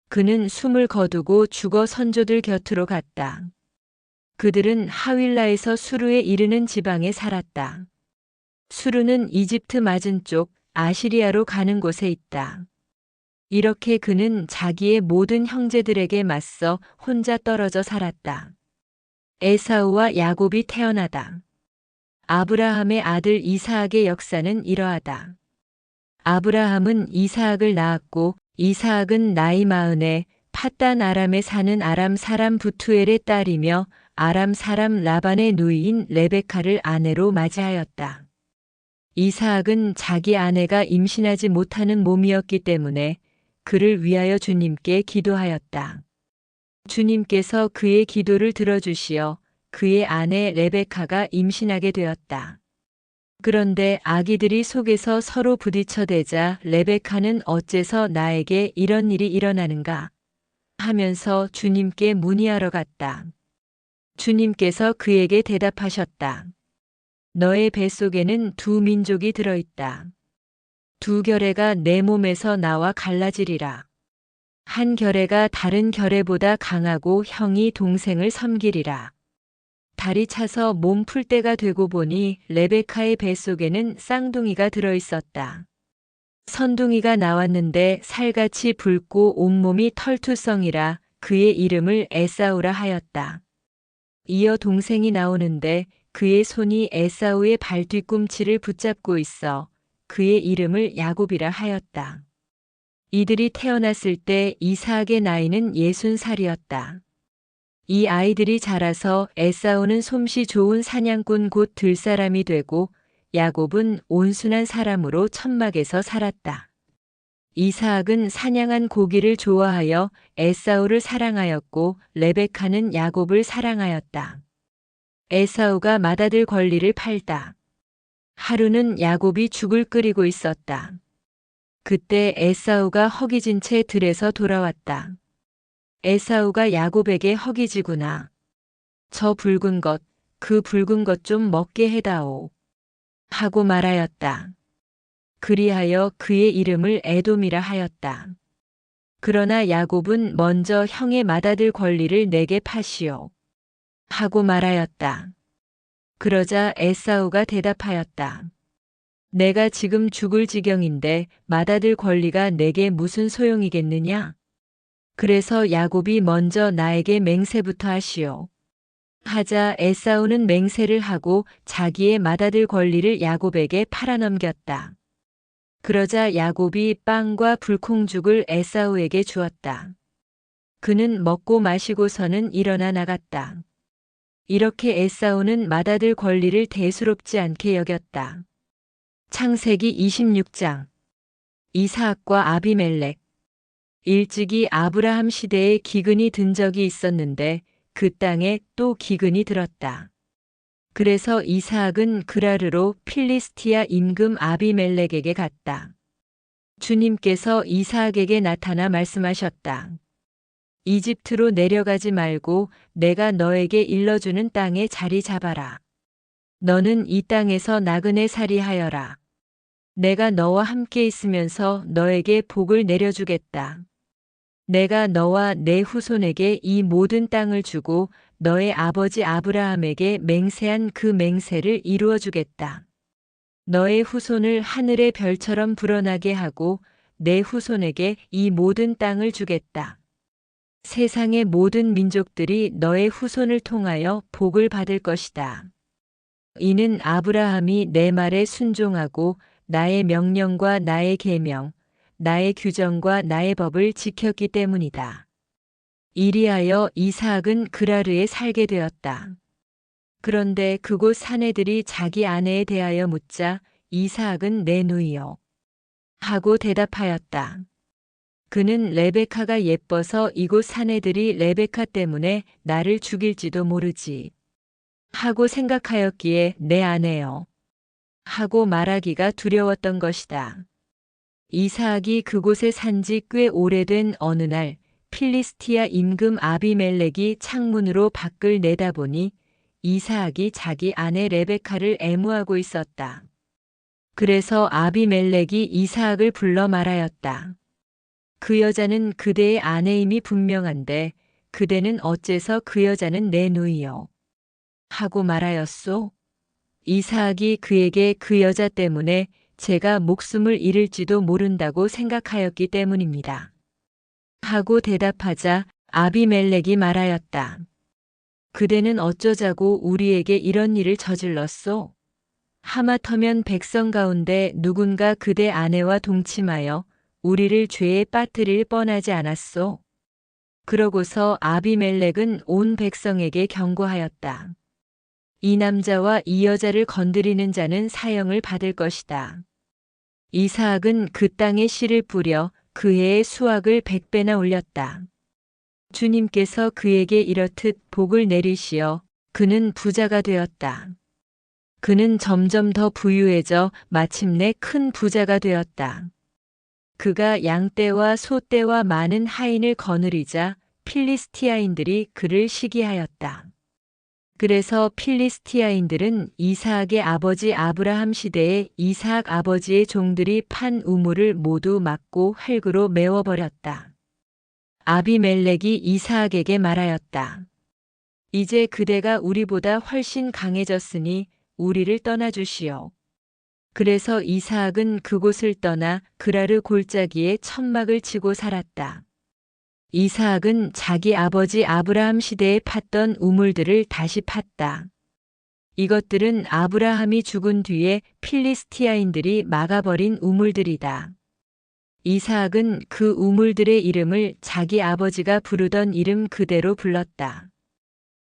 그는 숨을 거두고 죽어 선조들 곁으로 갔다. 그들은 하윌라에서 수르에 이르는 지방에 살았다. 수르는 이집트 맞은쪽 아시리아로 가는 곳에 있다. 이렇게 그는 자기의 모든 형제들에게 맞서 혼자 떨어져 살았다. 에사우와 야곱이 태어나다. 아브라함의 아들 이삭의 역사는 이러하다. 아브라함은 이사학을 낳았고 이사학은 나이 40에 팟단 아람에 사는 아람 사람 부투엘의 딸이며 아람 사람 라반의 누이인 레베카를 아내로 맞이하였다. 이사학은 자기 아내가 임신하지 못하는 몸이었기 때문에 그를 위하여 주님께 기도하였다. 주님께서 그의 기도를 들어주시어 그의 아내 레베카가 임신하게 되었다. 그런데 아기들이 속에서 서로 부딪혀대자 레베카는 어째서 나에게 이런 일이 일어나는가 하면서 주님께 문의하러 갔다. 주님께서 그에게 대답하셨다. 너의 뱃속에는 두 민족이 들어있다. 두 결애가 내 몸에서 나와 갈라지리라. 한 결애가 다른 결애보다 강하고 형이 동생을 섬기리라. 달이 차서 몸 풀 때가 되고 보니 레베카의 뱃속에는 쌍둥이가 들어있었다. 선둥이가 나왔는데 살같이 붉고 온몸이 털투성이라 그의 이름을 에사우라 하였다. 이어 동생이 나오는데 그의 손이 에사우의 발 뒤꿈치를 붙잡고 있어 그의 이름을 야곱이라 하였다. 이들이 태어났을 때 이삭의 나이는 60살이었다. 이 아이들이 자라서 에사우는 솜씨 좋은 사냥꾼 곧 들사람이 되고 야곱은 온순한 사람으로 천막에서 살았다. 이삭은 사냥한 고기를 좋아하여 에사우를 사랑하였고 레베카는 야곱을 사랑하였다. 에사우가 맏아들 권리를 팔다. 하루는 야곱이 죽을 끓이고 있었다. 그때 에사우가 허기진 채 들에서 돌아왔다. 에사우가 야곱에게 허기지구나. 저 붉은 것, 그 붉은 것 좀 먹게 해다오. 하고 말하였다. 그리하여 그의 이름을 에돔이라 하였다. 그러나 야곱은 먼저 형의 맏아들 권리를 내게 파시오. 하고 말하였다. 그러자 에사우가 대답하였다. 내가 지금 죽을 지경인데 맏아들 권리가 내게 무슨 소용이겠느냐? 그래서 야곱이 먼저 나에게 맹세부터 하시오. 하자 에사우는 맹세를 하고 자기의 맏아들 권리를 야곱에게 팔아넘겼다. 그러자 야곱이 빵과 불콩죽을 에사우에게 주었다. 그는 먹고 마시고서는 일어나 나갔다. 이렇게 에사우는 맏아들 권리를 대수롭지 않게 여겼다. 창세기 26장. 이삭과 아비멜렉. 일찍이 아브라함 시대에 기근이 든 적이 있었는데 그 땅에 또 기근이 들었다. 그래서 이삭은 그라르로 필리스티아 임금 아비멜렉에게 갔다. 주님께서 이삭에게 나타나 말씀하셨다. 이집트로 내려가지 말고 내가 너에게 일러주는 땅에 자리 잡아라. 너는 이 땅에서 나그네 살이하여라. 내가 너와 함께 있으면서 너에게 복을 내려주겠다. 내가 너와 내 후손에게 이 모든 땅을 주고 너의 아버지 아브라함에게 맹세한 그 맹세를 이루어 주겠다. 너의 후손을 하늘의 별처럼 불어나게 하고 내 후손에게 이 모든 땅을 주겠다. 세상의 모든 민족들이 너의 후손을 통하여 복을 받을 것이다. 이는 아브라함이 내 말에 순종하고 나의 명령과 나의 계명, 나의 규정과 나의 법을 지켰기 때문이다. 이리하여 이삭은 그라르에 살게 되었다. 그런데 그곳 사내들이 자기 아내에 대하여 묻자 이삭은 내 누이요. 하고 대답하였다. 그는 레베카가 예뻐서 이곳 사내들이 레베카 때문에 나를 죽일지도 모르지. 하고 생각하였기에 내 아내요. 하고 말하기가 두려웠던 것이다. 이삭이 그곳에 산지 꽤 오래된 어느 날 필리스티아 임금 아비멜렉이 창문으로 밖을 내다보니 이삭이 자기 아내 레베카를 애무하고 있었다. 그래서 아비멜렉이 이삭을 불러 말하였다. 그 여자는 그대의 아내임이 분명한데 그대는 어째서 그 여자는 내 누이요? 하고 말하였소. 이삭이 그에게 그 여자 때문에 제가 목숨을 잃을지도 모른다고 생각하였기 때문입니다. 하고 대답하자 아비멜렉이 말하였다. 그대는 어쩌자고 우리에게 이런 일을 저질렀소? 하마터면 백성 가운데 누군가 그대 아내와 동침하여 우리를 죄에 빠뜨릴 뻔하지 않았소. 그러고서 아비멜렉은 온 백성에게 경고하였다. 이 남자와 이 여자를 건드리는 자는 사형을 받을 것이다. 이사학은 그 땅에 씨를 뿌려 그 해의 수확을 100배나 올렸다. 주님께서 그에게 이렇듯 복을 내리시어 그는 부자가 되었다. 그는 점점 더 부유해져 마침내 큰 부자가 되었다. 그가 양떼와 소떼와 많은 하인을 거느리자 필리스티아인들이 그를 시기하였다. 그래서 필리스티아인들은 이사학의 아버지 아브라함 시대에 이사학 아버지의 종들이 판 우물을 모두 막고 활구로 메워버렸다. 아비멜렉이 이사학에게 말하였다. 이제 그대가 우리보다 훨씬 강해졌으니 우리를 떠나주시오. 그래서 이사학은 그곳을 떠나 그라르 골짜기에 천막을 치고 살았다. 이사학은 자기 아버지 아브라함 시대에 팠던 우물들을 다시 팠다. 이것들은 아브라함이 죽은 뒤에 필리스티아인들이 막아버린 우물들이다. 이사학은 그 우물들의 이름을 자기 아버지가 부르던 이름 그대로 불렀다.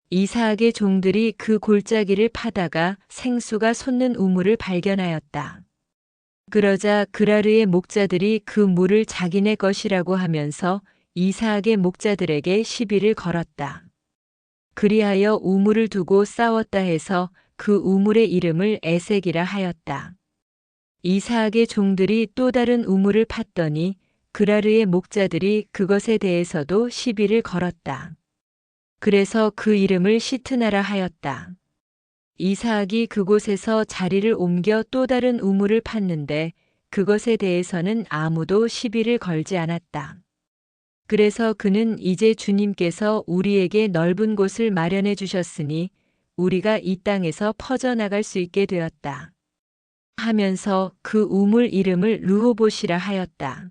이사학의 종들이 그 골짜기를 파다가 생수가 솟는 우물을 발견하였다. 그러자 그라르의 목자들이 그 물을 자기네 것이라고 하면서 이사학의 목자들에게 시비를 걸었다. 그리하여 우물을 두고 싸웠다 해서 그 우물의 이름을 에색이라 하였다. 이사학의 종들이 또 다른 우물을 팠더니 그라르의 목자들이 그것에 대해서도 시비를 걸었다. 그래서 그 이름을 시트나라 하였다. 이사학이 그곳에서 자리를 옮겨 또 다른 우물을 팠는데 그것에 대해서는 아무도 시비를 걸지 않았다. 그래서 그는 이제 주님께서 우리에게 넓은 곳을 마련해 주셨으니 우리가 이 땅에서 퍼져나갈 수 있게 되었다. 하면서 그 우물 이름을 르호봇이라 하였다.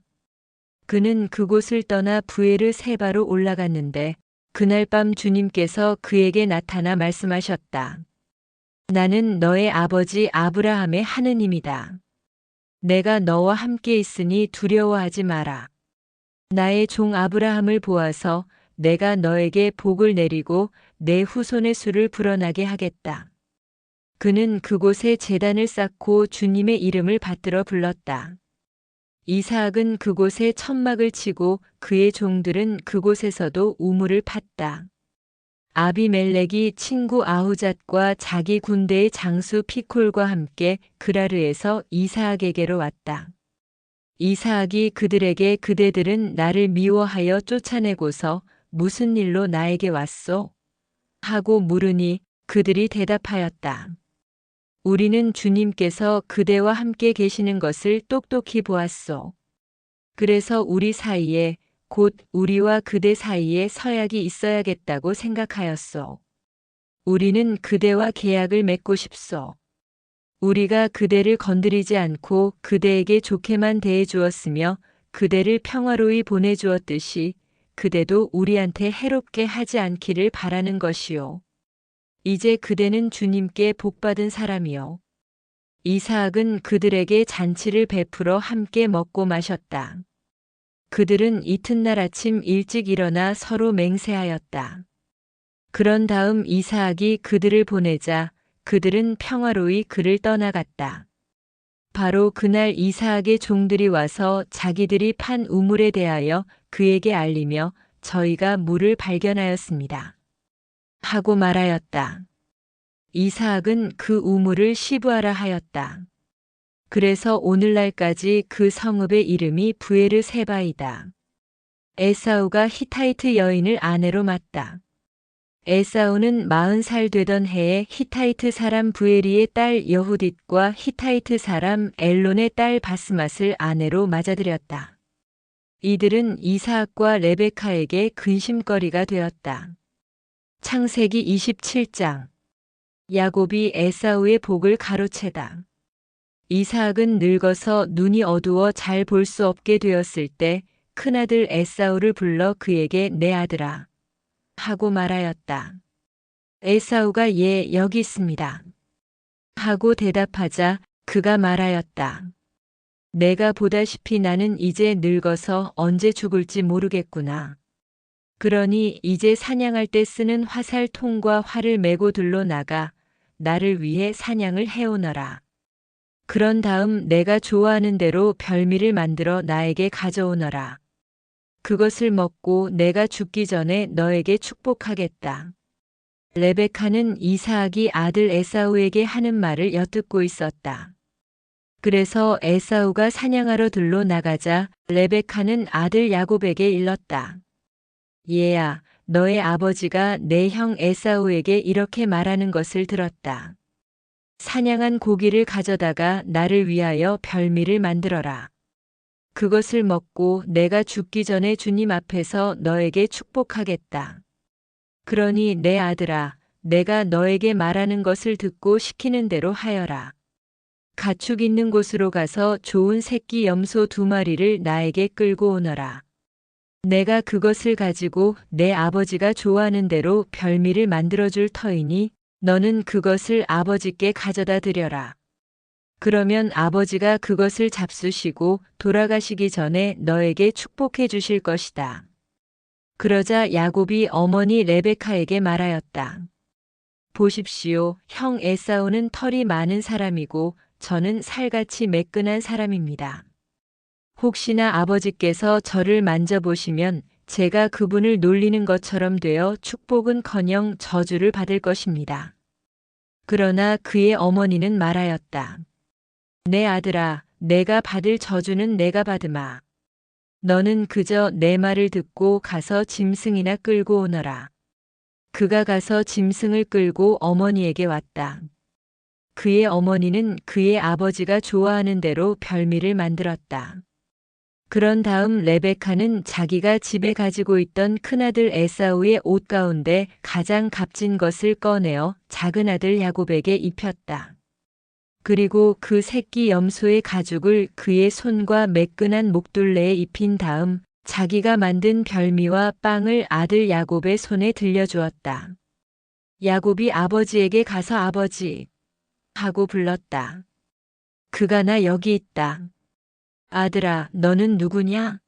그는 그곳을 떠나 부에르 세바로 올라갔는데 그날 밤 주님께서 그에게 나타나 말씀하셨다. 나는 너의 아버지 아브라함의 하느님이다. 내가 너와 함께 있으니 두려워하지 마라. 나의 종 아브라함을 보아서 내가 너에게 복을 내리고 내 후손의 수를 불어나게 하겠다. 그는 그곳에 제단을 쌓고 주님의 이름을 받들어 불렀다. 이사학은 그곳에 천막을 치고 그의 종들은 그곳에서도 우물을 팠다. 아비멜렉이 친구 아후잣과 자기 군대의 장수 피콜과 함께 그라르에서 이사학에게로 왔다. 이사학이 그들에게 그대들은 나를 미워하여 쫓아내고서 무슨 일로 나에게 왔소? 하고 물으니 그들이 대답하였다. 우리는 주님께서 그대와 함께 계시는 것을 똑똑히 보았소. 그래서 우리 사이에 곧 우리와 그대 사이에 서약이 있어야겠다고 생각하였소. 우리는 그대와 계약을 맺고 싶소. 우리가 그대를 건드리지 않고 그대에게 좋게만 대해 주었으며 그대를 평화로이 보내주었듯이 그대도 우리한테 해롭게 하지 않기를 바라는 것이요. 이제 그대는 주님께 복받은 사람이요. 이사학은 그들에게 잔치를 베풀어 함께 먹고 마셨다. 그들은 이튿날 아침 일찍 일어나 서로 맹세하였다. 그런 다음 이사학이 그들을 보내자 그들은 평화로이 그를 떠나갔다. 바로 그날 이사학의 종들이 와서 자기들이 판 우물에 대하여 그에게 알리며 저희가 물을 발견하였습니다. 하고 말하였다. 이사학은 그 우물을 시브아라 하였다. 그래서 오늘날까지 그 성읍의 이름이 부에르 세바이다. 에사우가 히타이트 여인을 아내로 맞다. 에사우는 40살 되던 해에 히타이트 사람 부에리의 딸 여후딧과 히타이트 사람 엘론의 딸 바스맛을 아내로 맞아들였다. 이들은 이사학과 레베카에게 근심거리가 되었다. 창세기 27장. 야곱이 에사우의 복을 가로채다. 이사학은 늙어서 눈이 어두워 잘 볼 수 없게 되었을 때 큰아들 에사우를 불러 그에게 내 아들아 하고 말하였다. 에사우가 예 여기 있습니다. 하고 대답하자 그가 말하였다. 내가 보다시피 나는 이제 늙어서 언제 죽을지 모르겠구나. 그러니 이제 사냥할 때 쓰는 화살통과 활을 메고 들러 나가 나를 위해 사냥을 해오너라. 그런 다음 내가 좋아하는 대로 별미를 만들어 나에게 가져오너라. 그것을 먹고 내가 죽기 전에 너에게 축복하겠다. 레베카는 이사악이 아들 에사우에게 하는 말을 엿듣고 있었다. 그래서 에사우가 사냥하러 들러 나가자 레베카는 아들 야곱에게 일렀다. 얘야, 너의 아버지가 내 형 에사우에게 이렇게 말하는 것을 들었다. 사냥한 고기를 가져다가 나를 위하여 별미를 만들어라. 그것을 먹고 내가 죽기 전에 주님 앞에서 너에게 축복하겠다. 그러니 내 아들아, 내가 너에게 말하는 것을 듣고 시키는 대로 하여라. 가축 있는 곳으로 가서 좋은 새끼 염소 2마리를 나에게 끌고 오너라. 내가 그것을 가지고 내 아버지가 좋아하는 대로 별미를 만들어줄 터이니 너는 그것을 아버지께 가져다 드려라. 그러면 아버지가 그것을 잡수시고 돌아가시기 전에 너에게 축복해 주실 것이다. 그러자 야곱이 어머니 레베카에게 말하였다. 보십시오, 형 에사우는 털이 많은 사람이고 저는 살같이 매끈한 사람입니다. 혹시나 아버지께서 저를 만져보시면 제가 그분을 놀리는 것처럼 되어 축복은커녕 저주를 받을 것입니다. 그러나 그의 어머니는 말하였다. 내 아들아, 내가 받을 저주는 내가 받으마. 너는 그저 내 말을 듣고 가서 짐승이나 끌고 오너라. 그가 가서 짐승을 끌고 어머니에게 왔다. 그의 어머니는 그의 아버지가 좋아하는 대로 별미를 만들었다. 그런 다음 레베카는 자기가 집에 가지고 있던 큰아들 에사우의 옷 가운데 가장 값진 것을 꺼내어 작은 아들 야곱에게 입혔다. 그리고 그 새끼 염소의 가죽을 그의 손과 매끈한 목둘레에 입힌 다음 자기가 만든 별미와 빵을 아들 야곱의 손에 들려주었다. 야곱이 아버지에게 가서 아버지 하고 불렀다. 그가 나 여기 있다. 아들아, 너는 누구냐?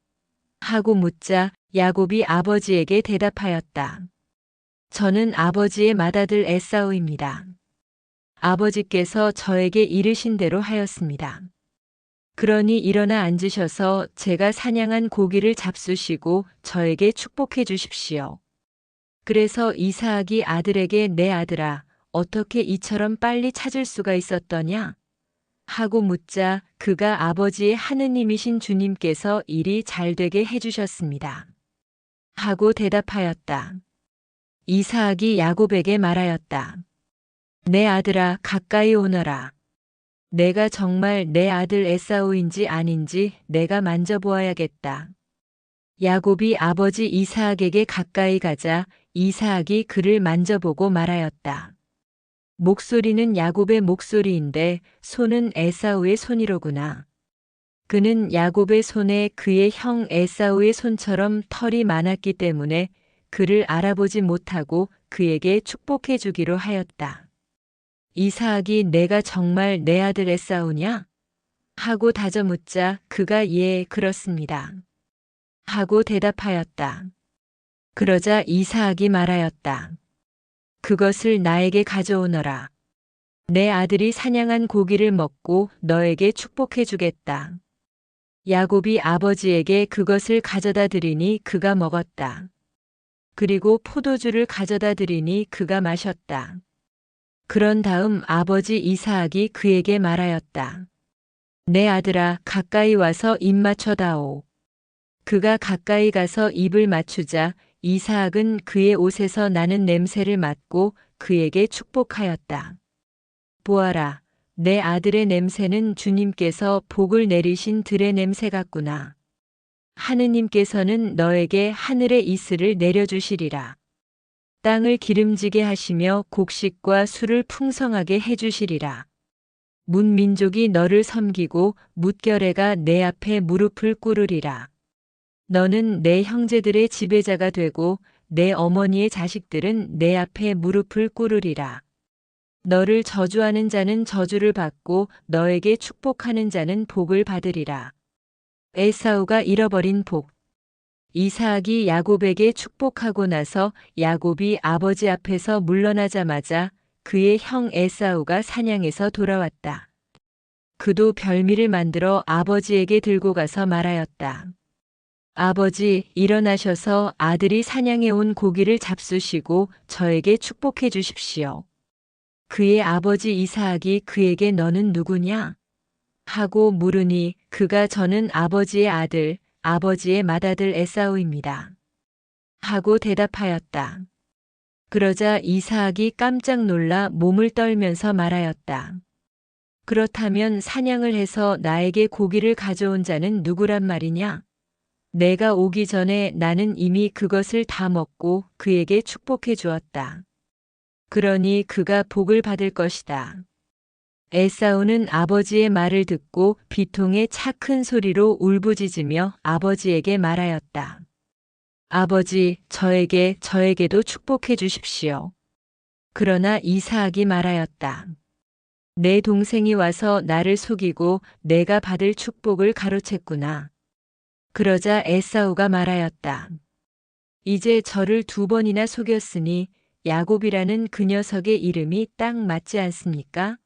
하고 묻자 야곱이 아버지에게 대답하였다. 저는 아버지의 맏아들 에사우입니다. 아버지께서 저에게 이르신 대로 하였습니다. 그러니 일어나 앉으셔서 제가 사냥한 고기를 잡수시고 저에게 축복해 주십시오. 그래서 이사악이 아들에게 내 아들아, 어떻게 이처럼 빨리 찾을 수가 있었더냐? 하고 묻자 그가 아버지의 하느님이신 주님께서 일이 잘되게 해주셨습니다. 하고 대답하였다. 이사악이 야곱에게 말하였다. 내 아들아, 가까이 오너라. 내가 정말 내 아들 에사우인지 아닌지 내가 만져보아야겠다. 야곱이 아버지 이사악에게 가까이 가자 이사악이 그를 만져보고 말하였다. 목소리는 야곱의 목소리인데 손은 에사우의 손이로구나. 그는 야곱의 손에 그의 형 에사우의 손처럼 털이 많았기 때문에 그를 알아보지 못하고 그에게 축복해 주기로 하였다. 이사악이 내가 정말 내 아들 에사우냐? 하고 다져 묻자 그가 예, 그렇습니다. 하고 대답하였다. 그러자 이사악이 말하였다. 그것을 나에게 가져오너라. 내 아들이 사냥한 고기를 먹고 너에게 축복해 주겠다. 야곱이 아버지에게 그것을 가져다 드리니 그가 먹었다. 그리고 포도주를 가져다 드리니 그가 마셨다. 그런 다음 아버지 이사악이 그에게 말하였다. 내 아들아, 가까이 와서 입 맞춰다오. 그가 가까이 가서 입을 맞추자 이사악은 그의 옷에서 나는 냄새를 맡고 그에게 축복하였다. 보아라, 내 아들의 냄새는 주님께서 복을 내리신 들의 냄새 같구나. 하느님께서는 너에게 하늘의 이슬을 내려주시리라. 땅을 기름지게 하시며 곡식과 술을 풍성하게 해주시리라. 문민족이 너를 섬기고 뭇결레가 내 앞에 무릎을 꿇으리라. 너는 내 형제들의 지배자가 되고 내 어머니의 자식들은 내 앞에 무릎을 꿇으리라. 너를 저주하는 자는 저주를 받고 너에게 축복하는 자는 복을 받으리라. 에사우가 잃어버린 복. 이삭이 야곱에게 축복하고 나서 야곱이 아버지 앞에서 물러나자마자 그의 형 에사우가 사냥에서 돌아왔다. 그도 별미를 만들어 아버지에게 들고 가서 말하였다. 아버지, 일어나셔서 아들이 사냥해 온 고기를 잡수시고 저에게 축복해 주십시오. 그의 아버지 이삭이 그에게 너는 누구냐? 하고 물으니 그가 저는 아버지의 아들, 아버지의 맏아들 에사우입니다. 하고 대답하였다. 그러자 이삭이 깜짝 놀라 몸을 떨면서 말하였다. 그렇다면 사냥을 해서 나에게 고기를 가져온 자는 누구란 말이냐? 내가 오기 전에 나는 이미 그것을 다 먹고 그에게 축복해 주었다. 그러니 그가 복을 받을 것이다. 에사우는 아버지의 말을 듣고 비통에 차 큰 소리로 울부짖으며 아버지에게 말하였다. 아버지, 저에게도 축복해 주십시오. 그러나 이삭이 말하였다. 내 동생이 와서 나를 속이고 내가 받을 축복을 가로챘구나. 그러자 에사우가 말하였다. 이제 저를 2번이나 속였으니 야곱이라는 그 녀석의 이름이 딱 맞지 않습니까?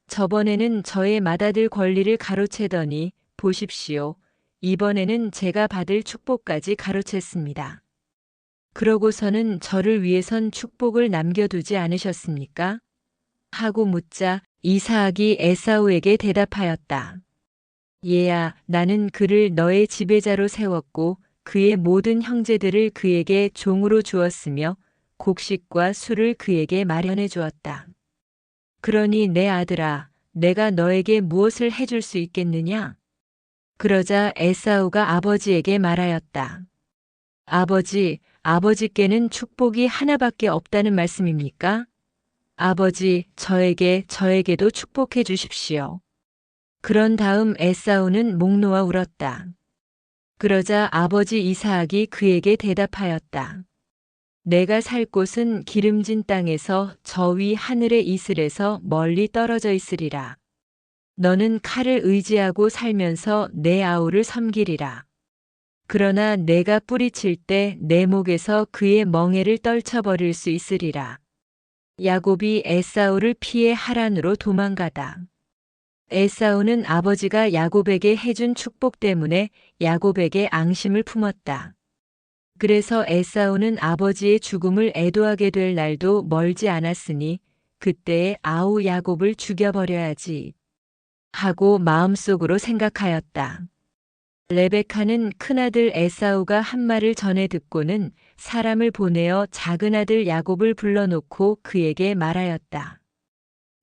저번에는 저의 맏아들 권리를 가로채더니 보십시오. 이번에는 제가 받을 축복까지 가로챘습니다. 그러고서는 저를 위해선 축복을 남겨두지 않으셨습니까? 하고 묻자 이삭이 에사우에게 대답하였다. 얘야, 나는 그를 너의 지배자로 세웠고 그의 모든 형제들을 그에게 종으로 주었으며 곡식과 술을 그에게 마련해 주었다. 그러니 내 아들아, 내가 너에게 무엇을 해줄 수 있겠느냐? 그러자 에사우가 아버지에게 말하였다. 아버지, 아버지께는 축복이 하나밖에 없다는 말씀입니까? 아버지, 저에게도 축복해 주십시오. 그런 다음 에사우는 목 놓아 울었다. 그러자 아버지 이삭이 그에게 대답하였다. 내가 살 곳은 기름진 땅에서 저 위 하늘의 이슬에서 멀리 떨어져 있으리라. 너는 칼을 의지하고 살면서 내 아우를 섬기리라. 그러나 내가 뿌리칠 때 내 목에서 그의 멍에를 떨쳐버릴 수 있으리라. 야곱이 에사우를 피해 하란으로 도망가다. 에사우는 아버지가 야곱에게 해준 축복 때문에 야곱에게 앙심을 품었다. 그래서 에사우는 아버지의 죽음을 애도하게 될 날도 멀지 않았으니 그때에 아우 야곱을 죽여버려야지 하고 마음속으로 생각하였다. 레베카는 큰아들 에사우가 한 말을 전해 듣고는 사람을 보내어 작은아들 야곱을 불러놓고 그에게 말하였다.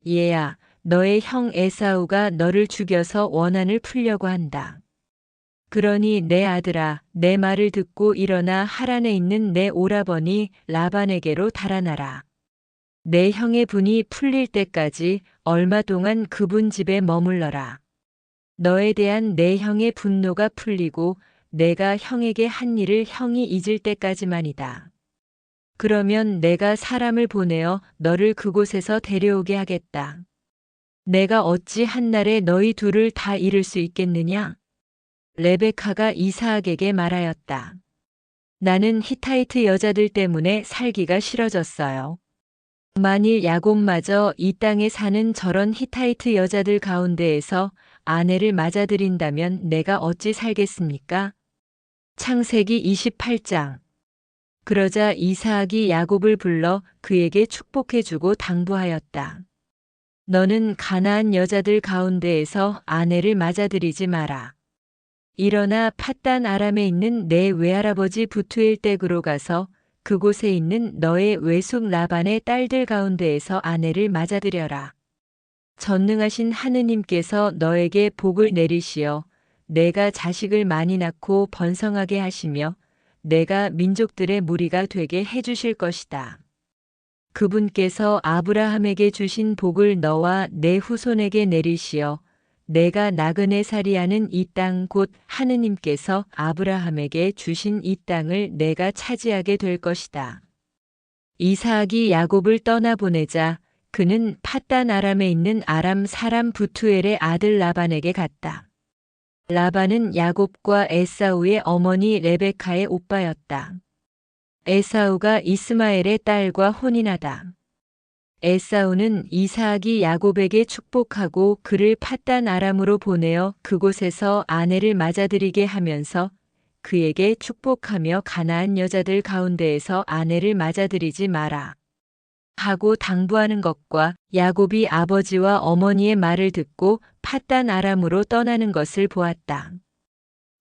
얘야, 너의 형 에사우가 너를 죽여서 원한을 풀려고 한다. 그러니 내 아들아, 내 말을 듣고 일어나 하란에 있는 내 오라버니 라반에게로 달아나라. 내 형의 분이 풀릴 때까지 얼마 동안 그분 집에 머물러라. 너에 대한 내 형의 분노가 풀리고 내가 형에게 한 일을 형이 잊을 때까지만이다. 그러면 내가 사람을 보내어 너를 그곳에서 데려오게 하겠다. 내가 어찌 한날에 너희 둘을 다 잃을 수 있겠느냐? 레베카가 이삭에게 말하였다. 나는 히타이트 여자들 때문에 살기가 싫어졌어요. 만일 야곱마저 이 땅에 사는 저런 히타이트 여자들 가운데에서 아내를 맞아들인다면 내가 어찌 살겠습니까? 창세기 28장. 그러자 이삭이 야곱을 불러 그에게 축복해주고 당부하였다. 너는 가나안 여자들 가운데에서 아내를 맞아들이지 마라. 일어나 팟단 아람에 있는 내 외할아버지 부투엘 댁으로 가서 그곳에 있는 너의 외숙 라반의 딸들 가운데에서 아내를 맞아들여라. 전능하신 하느님께서 너에게 복을 내리시어 내가 자식을 많이 낳고 번성하게 하시며 내가 민족들의 무리가 되게 해주실 것이다. 그분께서 아브라함에게 주신 복을 너와 내 후손에게 내리시어 내가 나그네 살이하는 이 땅 곧 하느님께서 아브라함에게 주신 이 땅을 내가 차지하게 될 것이다. 이삭이 야곱을 떠나보내자 그는 팟단 아람에 있는 아람 사람 부투엘의 아들 라반에게 갔다. 라반은 야곱과 에사우의 어머니 레베카의 오빠였다. 에사우가 이스마엘의 딸과 혼인하다. 에사우는 이삭이 야곱에게 축복하고 그를 팟단 아람으로 보내어 그곳에서 아내를 맞아들이게 하면서 그에게 축복하며 가나안 여자들 가운데에서 아내를 맞아들이지 마라 하고 당부하는 것과 야곱이 아버지와 어머니의 말을 듣고 팟단 아람으로 떠나는 것을 보았다.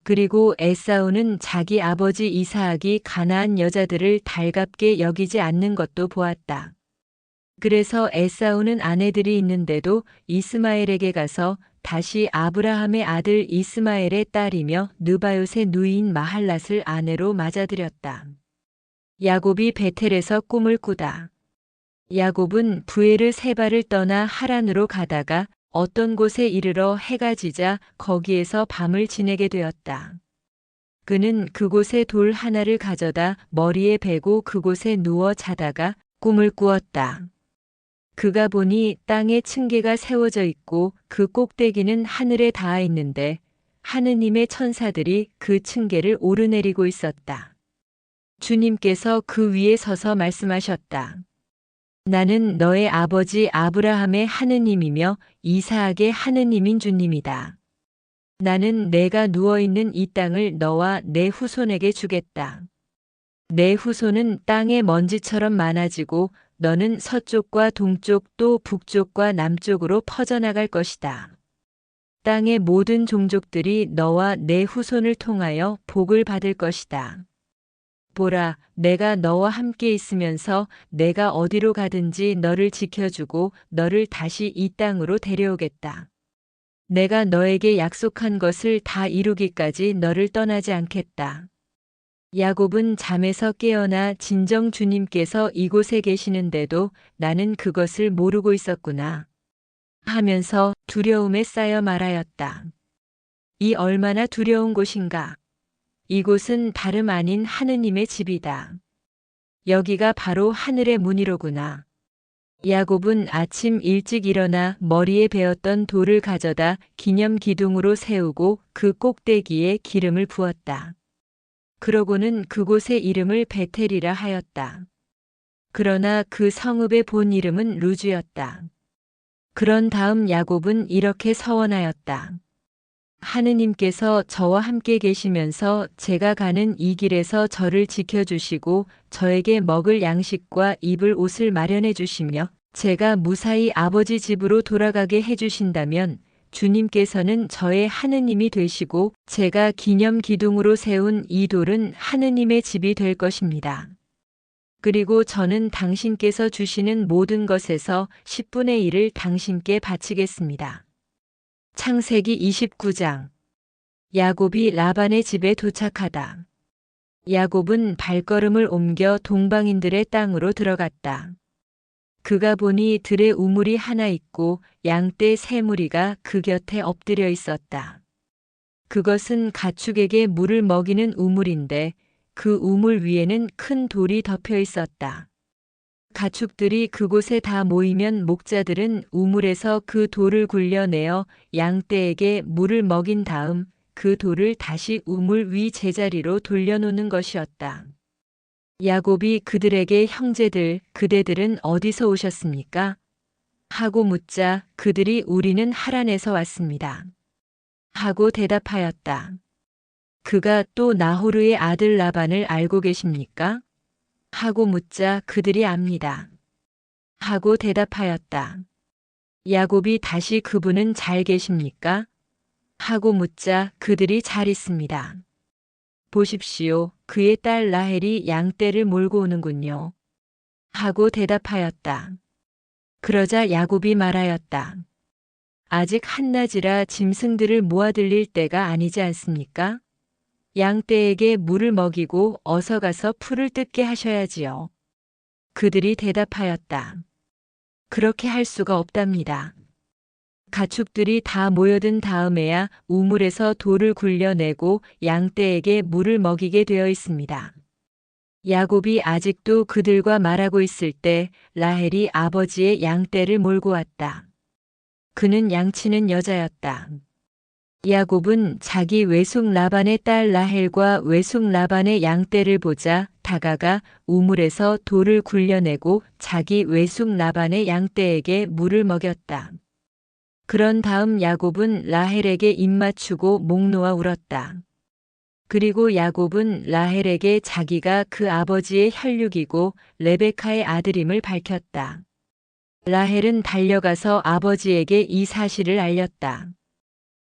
그리고 에사우는 자기 아버지 이삭이 가나안 여자들을 달갑게 여기지 않는 것도 보았다. 그래서 에사우는 아내들이 있는데도 이스마엘에게 가서 다시 아브라함의 아들 이스마엘의 딸이며 느바요의 누이인 마할랏을 아내로 맞아들였다. 야곱이 베텔에서 꿈을 꾸다. 야곱은 브에르세바를 떠나 하란으로 가다가 어떤 곳에 이르러 해가 지자 거기에서 밤을 지내게 되었다. 그는 그곳에 돌 하나를 가져다 머리에 베고 그곳에 누워 자다가 꿈을 꾸었다. 그가 보니 땅에 층계가 세워져 있고 그 꼭대기는 하늘에 닿아 있는데 하느님의 천사들이 그 층계를 오르내리고 있었다. 주님께서 그 위에 서서 말씀하셨다. 나는 너의 아버지 아브라함의 하느님이며 이삭의 하느님인 주님이다. 나는 내가 누워있는 이 땅을 너와 내 후손에게 주겠다. 내 후손은 땅의 먼지처럼 많아지고 너는 서쪽과 동쪽 또 북쪽과 남쪽으로 퍼져나갈 것이다. 땅의 모든 종족들이 너와 내 후손을 통하여 복을 받을 것이다. 보라, 내가 너와 함께 있으면서 내가 어디로 가든지 너를 지켜주고 너를 다시 이 땅으로 데려오겠다. 내가 너에게 약속한 것을 다 이루기까지 너를 떠나지 않겠다. 야곱은 잠에서 깨어나 진정 주님께서 이곳에 계시는데도 나는 그것을 모르고 있었구나 하면서 두려움에 쌓여 말하였다. 이 얼마나 두려운 곳인가. 이곳은 다름 아닌 하느님의 집이다. 여기가 바로 하늘의 문이로구나. 야곱은 아침 일찍 일어나 머리에 베었던 돌을 가져다 기념 기둥으로 세우고 그 꼭대기에 기름을 부었다. 그러고는 그곳의 이름을 베텔이라 하였다. 그러나 그 성읍의 본 이름은 루즈였다. 그런 다음 야곱은 이렇게 서원하였다. 하느님께서 저와 함께 계시면서 제가 가는 이 길에서 저를 지켜주시고 저에게 먹을 양식과 입을 옷을 마련해 주시며 제가 무사히 아버지 집으로 돌아가게 해주신다면 주님께서는 저의 하느님이 되시고 제가 기념 기둥으로 세운 이 돌은 하느님의 집이 될 것입니다. 그리고 저는 당신께서 주시는 모든 것에서 10분의 1을 당신께 바치겠습니다. 창세기 29장. 야곱이 라반의 집에 도착하다. 야곱은 발걸음을 옮겨 동방인들의 땅으로 들어갔다. 그가 보니 들에 우물이 하나 있고 양떼 세 무리가 그 곁에 엎드려 있었다. 그것은 가축에게 물을 먹이는 우물인데 그 우물 위에는 큰 돌이 덮여 있었다. 가축들이 그곳에 다 모이면 목자들은 우물에서 그 돌을 굴려내어 양떼에게 물을 먹인 다음 그 돌을 다시 우물 위 제자리로 돌려놓는 것이었다. 야곱이 그들에게 형제들, 그대들은 어디서 오셨습니까? 하고 묻자 그들이 우리는 하란에서 왔습니다. 하고 대답하였다. 그가 또 나호르의 아들 라반을 알고 계십니까? 하고 묻자 그들이 압니다. 하고 대답하였다. 야곱이 다시 그분은 잘 계십니까? 하고 묻자 그들이 잘 있습니다. 보십시오. 그의 딸 라헬이 양떼를 몰고 오는군요. 하고 대답하였다. 그러자 야곱이 말하였다. 아직 한낮이라 짐승들을 모아들릴 때가 아니지 않습니까? 양떼에게 물을 먹이고 어서 가서 풀을 뜯게 하셔야지요. 그들이 대답하였다. 그렇게 할 수가 없답니다. 가축들이 다 모여든 다음에야 우물에서 돌을 굴려내고 양떼에게 물을 먹이게 되어 있습니다. 야곱이 아직도 그들과 말하고 있을 때 라헬이 아버지의 양떼를 몰고 왔다. 그는 양치는 여자였다. 야곱은 자기 외숙 라반의 딸 라헬과 외숙 라반의 양떼를 보자 다가가 우물에서 돌을 굴려내고 자기 외숙 라반의 양떼에게 물을 먹였다. 그런 다음 야곱은 라헬에게 입맞추고 목 놓아 울었다. 그리고 야곱은 라헬에게 자기가 그 아버지의 혈육이고 레베카의 아들임을 밝혔다. 라헬은 달려가서 아버지에게 이 사실을 알렸다.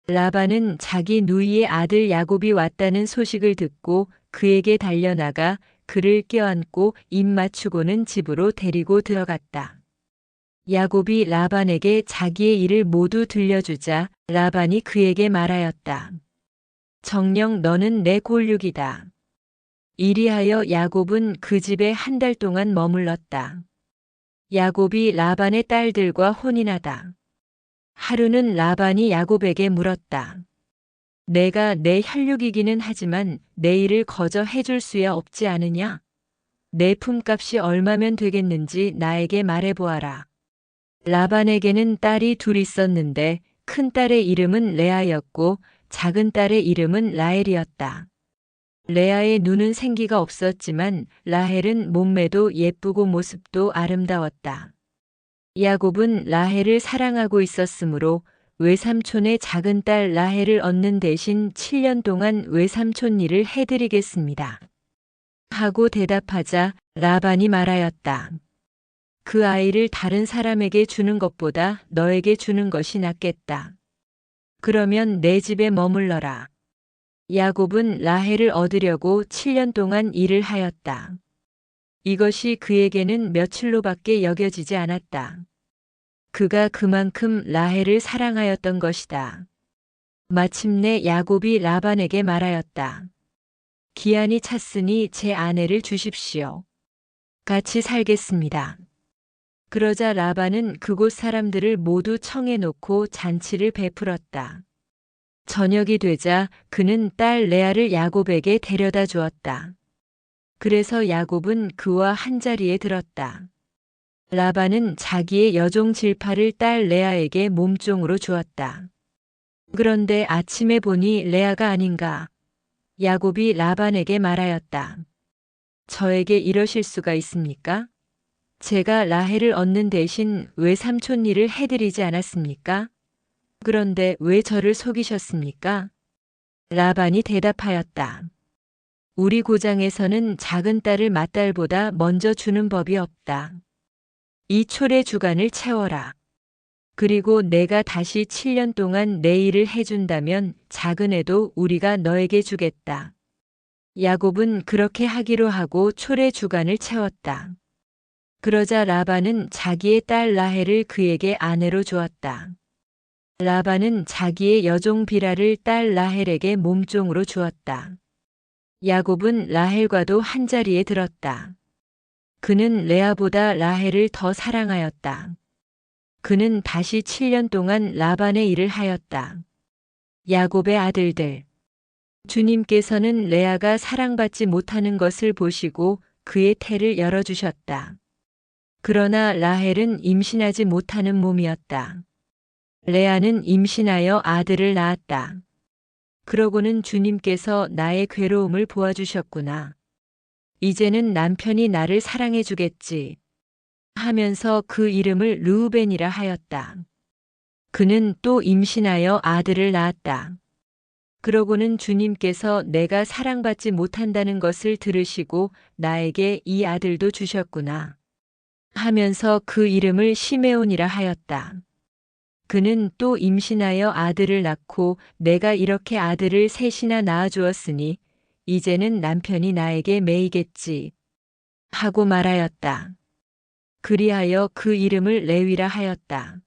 라반은 자기 누이의 아들 야곱이 왔다는 소식을 듣고 그에게 달려나가 그를 껴안고 입 맞추고는 집으로 데리고 들어갔다. 야곱이 라반에게 자기의 일을 모두 들려주자 라반이 그에게 말하였다. 정녕 너는 내 골육이다. 이리하여 야곱은 그 집에 한 달 동안 머물렀다. 야곱이 라반의 딸들과 혼인하다. 하루는 라반이 야곱에게 물었다. 내가 내 혈육이기는 하지만 내 일을 거저 해줄 수야 없지 않으냐? 내 품값이 얼마면 되겠는지 나에게 말해보아라. 라반에게는 딸이 둘 있었는데 큰 딸의 이름은 레아였고 작은 딸의 이름은 라헬이었다. 레아의 눈은 생기가 없었지만 라헬은 몸매도 예쁘고 모습도 아름다웠다. 야곱은 라헬을 사랑하고 있었으므로 외삼촌의 작은 딸 라헬을 얻는 대신 7년 동안 외삼촌 일을 해드리겠습니다. 하고 대답하자 라반이 말하였다. 그 아이를 다른 사람에게 주는 것보다 너에게 주는 것이 낫겠다. 그러면 내 집에 머물러라. 야곱은 라헬을 얻으려고 7년 동안 일을 하였다. 이것이 그에게는 며칠로밖에 여겨지지 않았다. 그가 그만큼 라헬을 사랑하였던 것이다. 마침내 야곱이 라반에게 말하였다. 기한이 찼으니 제 아내를 주십시오. 같이 살겠습니다. 그러자 라반은 그곳 사람들을 모두 청해놓고 잔치를 베풀었다. 저녁이 되자 그는 딸 레아를 야곱에게 데려다 주었다. 그래서 야곱은 그와 한자리에 들었다. 라반은 자기의 여종 질파를 딸 레아에게 몸종으로 주었다. 그런데 아침에 보니 레아가 아닌가. 야곱이 라반에게 말하였다. 저에게 이러실 수가 있습니까? 제가 라헬을 얻는 대신 외삼촌 일을 해드리지 않았습니까? 그런데 왜 저를 속이셨습니까? 라반이 대답하였다. 우리 고장에서는 작은 딸을 맏딸보다 먼저 주는 법이 없다. 이 촐의 주간을 채워라. 그리고 내가 다시 7년 동안 내 일을 해준다면 작은 애도 우리가 너에게 주겠다. 야곱은 그렇게 하기로 하고 촐의 주간을 채웠다. 그러자 라반은 자기의 딸 라헬을 그에게 아내로 주었다. 라반은 자기의 여종 비라를 딸 라헬에게 몸종으로 주었다. 야곱은 라헬과도 한자리에 들었다. 그는 레아보다 라헬을 더 사랑하였다. 그는 다시 7년 동안 라반의 일을 하였다. 야곱의 아들들. 주님께서는 레아가 사랑받지 못하는 것을 보시고 그의 태를 열어주셨다. 그러나 라헬은 임신하지 못하는 몸이었다. 레아는 임신하여 아들을 낳았다. 그러고는 주님께서 나의 괴로움을 보아주셨구나. 이제는 남편이 나를 사랑해 주겠지. 하면서 그 이름을 르우벤이라 하였다. 그는 또 임신하여 아들을 낳았다. 그러고는 주님께서 내가 사랑받지 못한다는 것을 들으시고 나에게 이 아들도 주셨구나. 하면서 그 이름을 시메온이라 하였다. 그는 또 임신하여 아들을 낳고 내가 이렇게 아들을 셋이나 낳아주었으니 이제는 남편이 나에게 매이겠지. 하고 말하였다. 그리하여 그 이름을 레위라 하였다.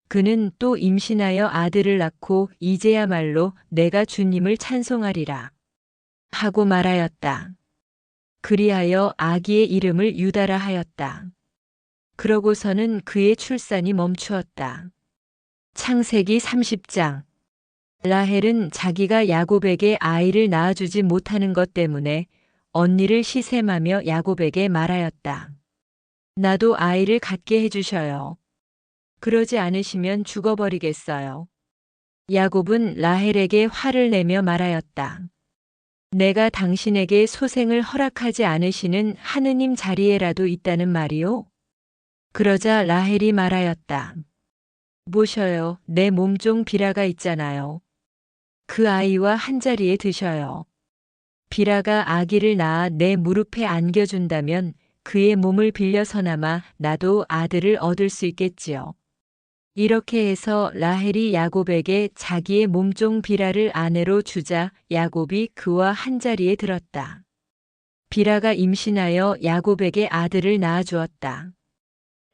그는 또 임신하여 아들을 낳고 이제야말로 내가 주님을 찬송하리라. 하고 말하였다. 그리하여 아기의 이름을 유다라 하였다. 그러고서는 그의 출산이 멈추었다. 창세기 30장. 라헬은 자기가 야곱에게 아이를 낳아주지 못하는 것 때문에 언니를 시샘하며 야곱에게 말하였다. 나도 아이를 갖게 해주셔요. 그러지 않으시면 죽어버리겠어요. 야곱은 라헬에게 화를 내며 말하였다. 내가 당신에게 소생을 허락하지 않으시는 하느님 자리에라도 있다는 말이오? 그러자 라헬이 말하였다. 모셔요. 내 몸종 비라가 있잖아요. 그 아이와 한자리에 드셔요. 비라가 아기를 낳아 내 무릎에 안겨준다면 그의 몸을 빌려서나마 나도 아들을 얻을 수 있겠지요. 이렇게 해서 라헬이 야곱에게 자기의 몸종 비라를 아내로 주자 야곱이 그와 한자리에 들었다. 비라가 임신하여 야곱에게 아들을 낳아주었다.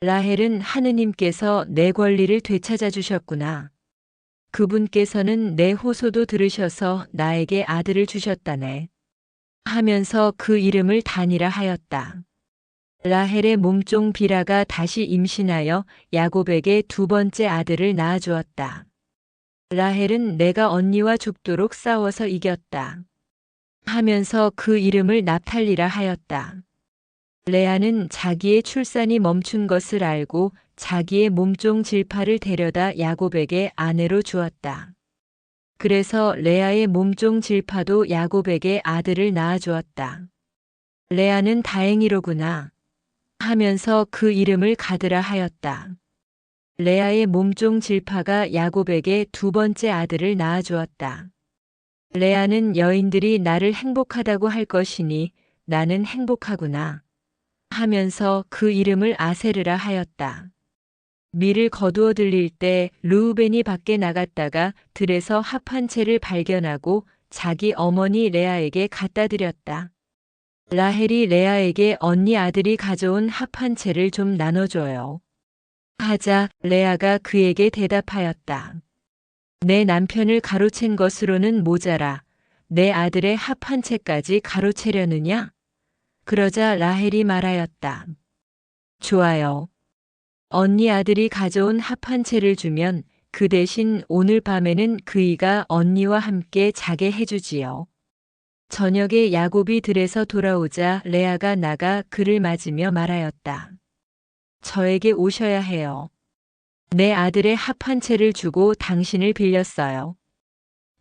라헬은 하느님께서 내 권리를 되찾아 주셨구나. 그분께서는 내 호소도 들으셔서 나에게 아들을 주셨다네. 하면서 그 이름을 단이라 하였다. 라헬의 몸종 비라가 다시 임신하여 야곱에게 두 번째 아들을 낳아주었다. 라헬은 내가 언니와 죽도록 싸워서 이겼다. 하면서 그 이름을 납탈리라 하였다. 레아는 자기의 출산이 멈춘 것을 알고 자기의 몸종 질파를 데려다 야곱에게 아내로 주었다. 그래서 레아의 몸종 질파도 야곱에게 아들을 낳아주었다. 레아는 다행이로구나 하면서 그 이름을 가드라 하였다. 레아의 몸종 질파가 야곱에게 두 번째 아들을 낳아주었다. 레아는 여인들이 나를 행복하다고 할 것이니 나는 행복하구나 하면서 그 이름을 아세르라 하였다. 밀을 거두어 들릴 때 르우벤이 밖에 나갔다가 들에서 합 한 채를 발견하고 자기 어머니 레아에게 갖다 드렸다. 라헬이 레아에게 언니 아들이 가져온 합 한 채를 좀 나눠줘요. 하자 레아가 그에게 대답하였다. 내 남편을 가로챈 것으로는 모자라 내 아들의 합 한 채까지 가로채려느냐? 그러자 라헬이 말하였다. 좋아요. 언니 아들이 가져온 합 한 채를 주면 그 대신 오늘 밤에는 그이가 언니와 함께 자게 해주지요. 저녁에 야곱이 들에서 돌아오자 레아가 나가 그를 맞으며 말하였다. 저에게 오셔야 해요. 내 아들의 합 한 채를 주고 당신을 빌렸어요.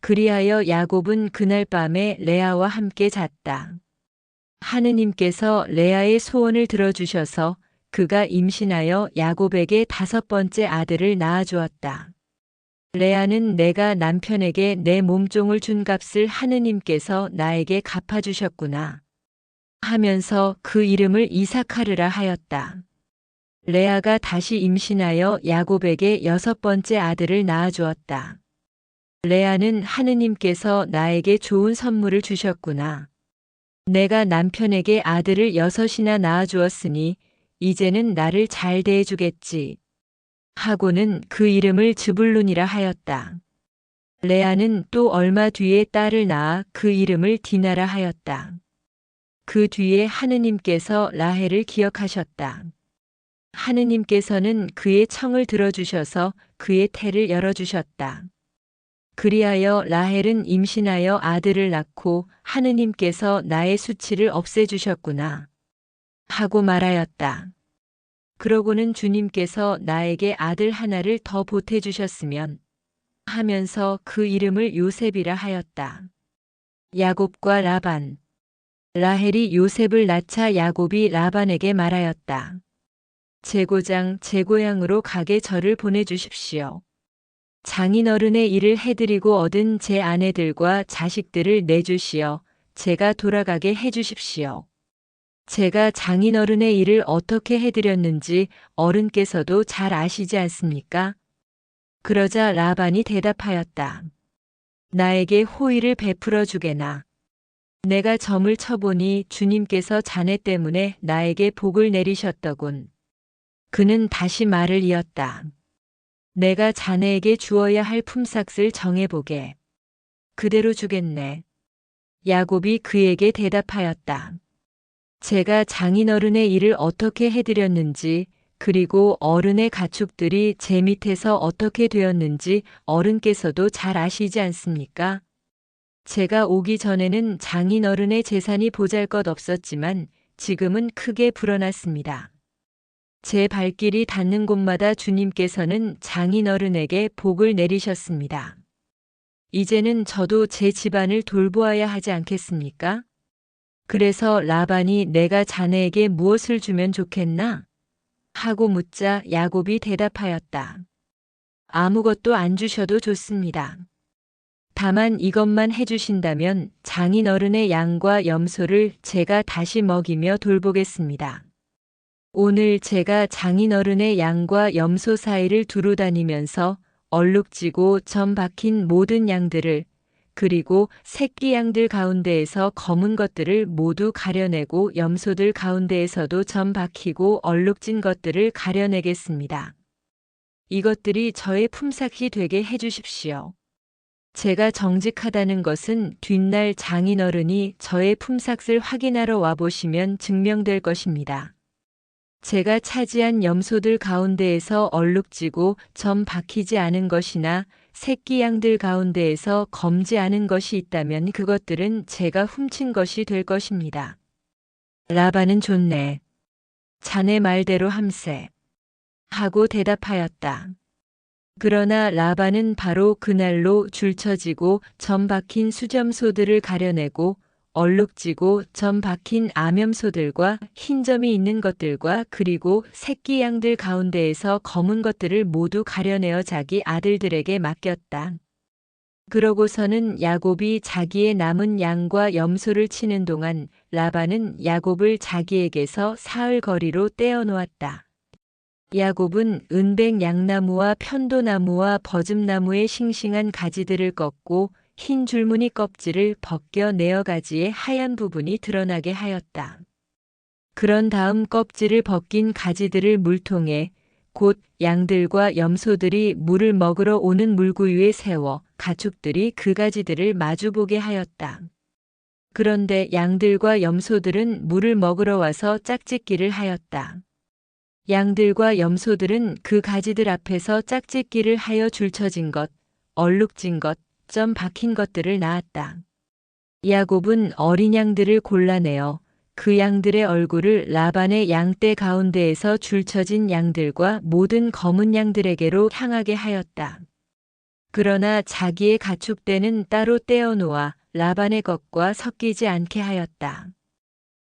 그리하여 야곱은 그날 밤에 레아와 함께 잤다. 하느님께서 레아의 소원을 들어주셔서 그가 임신하여 야곱에게 다섯 번째 아들을 낳아주었다. 레아는 내가 남편에게 내 몸종을 준 값을 하느님께서 나에게 갚아주셨구나 하면서 그 이름을 이사카르라 하였다. 레아가 다시 임신하여 야곱에게 여섯 번째 아들을 낳아주었다. 레아는 하느님께서 나에게 좋은 선물을 주셨구나. 내가 남편에게 아들을 여섯이나 낳아주었으니 이제는 나를 잘 대해주겠지. 하고는 그 이름을 즈불룬이라 하였다. 레아는 또 얼마 뒤에 딸을 낳아 그 이름을 디나라 하였다. 그 뒤에 하느님께서 라헬을 기억하셨다. 하느님께서는 그의 청을 들어주셔서 그의 태를 열어주셨다. 그리하여 라헬은 임신하여 아들을 낳고 하느님께서 나의 수치를 없애주셨구나 하고 말하였다. 그러고는 주님께서 나에게 아들 하나를 더 보태주셨으면 하면서 그 이름을 요셉이라 하였다. 야곱과 라반. 라헬이 요셉을 낳자 야곱이 라반에게 말하였다. 제 고장 제 고향으로 가게 저를 보내주십시오. 장인어른의 일을 해드리고 얻은 제 아내들과 자식들을 내주시어 제가 돌아가게 해주십시오. 제가 장인어른의 일을 어떻게 해드렸는지 어른께서도 잘 아시지 않습니까? 그러자 라반이 대답하였다. 나에게 호의를 베풀어 주게나. 내가 점을 쳐보니 주님께서 자네 때문에 나에게 복을 내리셨더군. 그는 다시 말을 이었다. 내가 자네에게 주어야 할 품삯을 정해보게. 그대로 주겠네. 야곱이 그에게 대답하였다. 제가 장인어른의 일을 어떻게 해드렸는지 그리고 어른의 가축들이 제 밑에서 어떻게 되었는지 어른께서도 잘 아시지 않습니까? 제가 오기 전에는 장인어른의 재산이 보잘것없었지만 지금은 크게 불어났습니다. 제 발길이 닿는 곳마다 주님께서는 장인어른에게 복을 내리셨습니다. 이제는 저도 제 집안을 돌보아야 하지 않겠습니까? 그래서 라반이 내가 자네에게 무엇을 주면 좋겠나? 하고 묻자 야곱이 대답하였다. 아무것도 안 주셔도 좋습니다. 다만 이것만 해주신다면 장인어른의 양과 염소를 제가 다시 먹이며 돌보겠습니다. 오늘 제가 장인어른의 양과 염소 사이를 두루 다니면서 얼룩지고 점 박힌 모든 양들을, 그리고 새끼 양들 가운데에서 검은 것들을 모두 가려내고 염소들 가운데에서도 점 박히고 얼룩진 것들을 가려내겠습니다. 이것들이 저의 품삯이 되게 해주십시오. 제가 정직하다는 것은 뒷날 장인어른이 저의 품삯을 확인하러 와보시면 증명될 것입니다. 제가 차지한 염소들 가운데에서 얼룩지고 점 박히지 않은 것이나 새끼 양들 가운데에서 검지 않은 것이 있다면 그것들은 제가 훔친 것이 될 것입니다. 라반은 좋네. 자네 말대로 함세. 하고 대답하였다. 그러나 라반은 바로 그날로 줄쳐지고 점 박힌 수점소들을 가려내고 얼룩지고 점 박힌 암염소들과 흰 점이 있는 것들과 그리고 새끼 양들 가운데에서 검은 것들을 모두 가려내어 자기 아들들에게 맡겼다. 그러고서는 야곱이 자기의 남은 양과 염소를 치는 동안 라반은 야곱을 자기에게서 사흘 거리로 떼어놓았다. 야곱은 은백 양나무와 편도나무와 버즘나무의 싱싱한 가지들을 꺾고 흰 줄무늬 껍질을 벗겨 내어 가지의 하얀 부분이 드러나게 하였다. 그런 다음 껍질을 벗긴 가지들을 물통에, 곧 양들과 염소들이 물을 먹으러 오는 물구유에 세워 가축들이 그 가지들을 마주보게 하였다. 그런데 양들과 염소들은 물을 먹으러 와서 짝짓기를 하였다. 양들과 염소들은 그 가지들 앞에서 짝짓기를 하여 줄쳐진 것, 얼룩진 것, 점 박힌 것들을 낳았다. 야곱은 어린 양들을 골라내어 그 양들의 얼굴을 라반의 양떼 가운데에서 줄쳐진 양들과 모든 검은 양들에게로 향하게 하였다. 그러나 자기의 가축떼는 따로 떼어놓아 라반의 것과 섞이지 않게 하였다.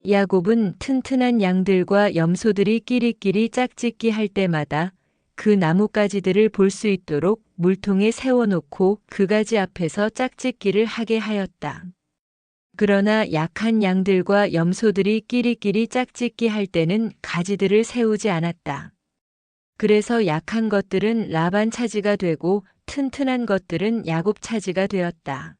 야곱은 튼튼한 양들과 염소들이 끼리끼리 짝짓기 할 때마다 그 나뭇가지들을 볼 수 있도록 물통에 세워놓고 그 가지 앞에서 짝짓기를 하게 하였다. 그러나 약한 양들과 염소들이 끼리끼리 짝짓기 할 때는 가지들을 세우지 않았다. 그래서 약한 것들은 라반 차지가 되고 튼튼한 것들은 야곱 차지가 되었다.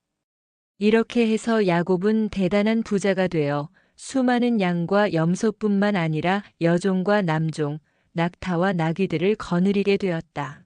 이렇게 해서 야곱은 대단한 부자가 되어 수많은 양과 염소뿐만 아니라 여종과 남종, 낙타와 나귀들을 거느리게 되었다.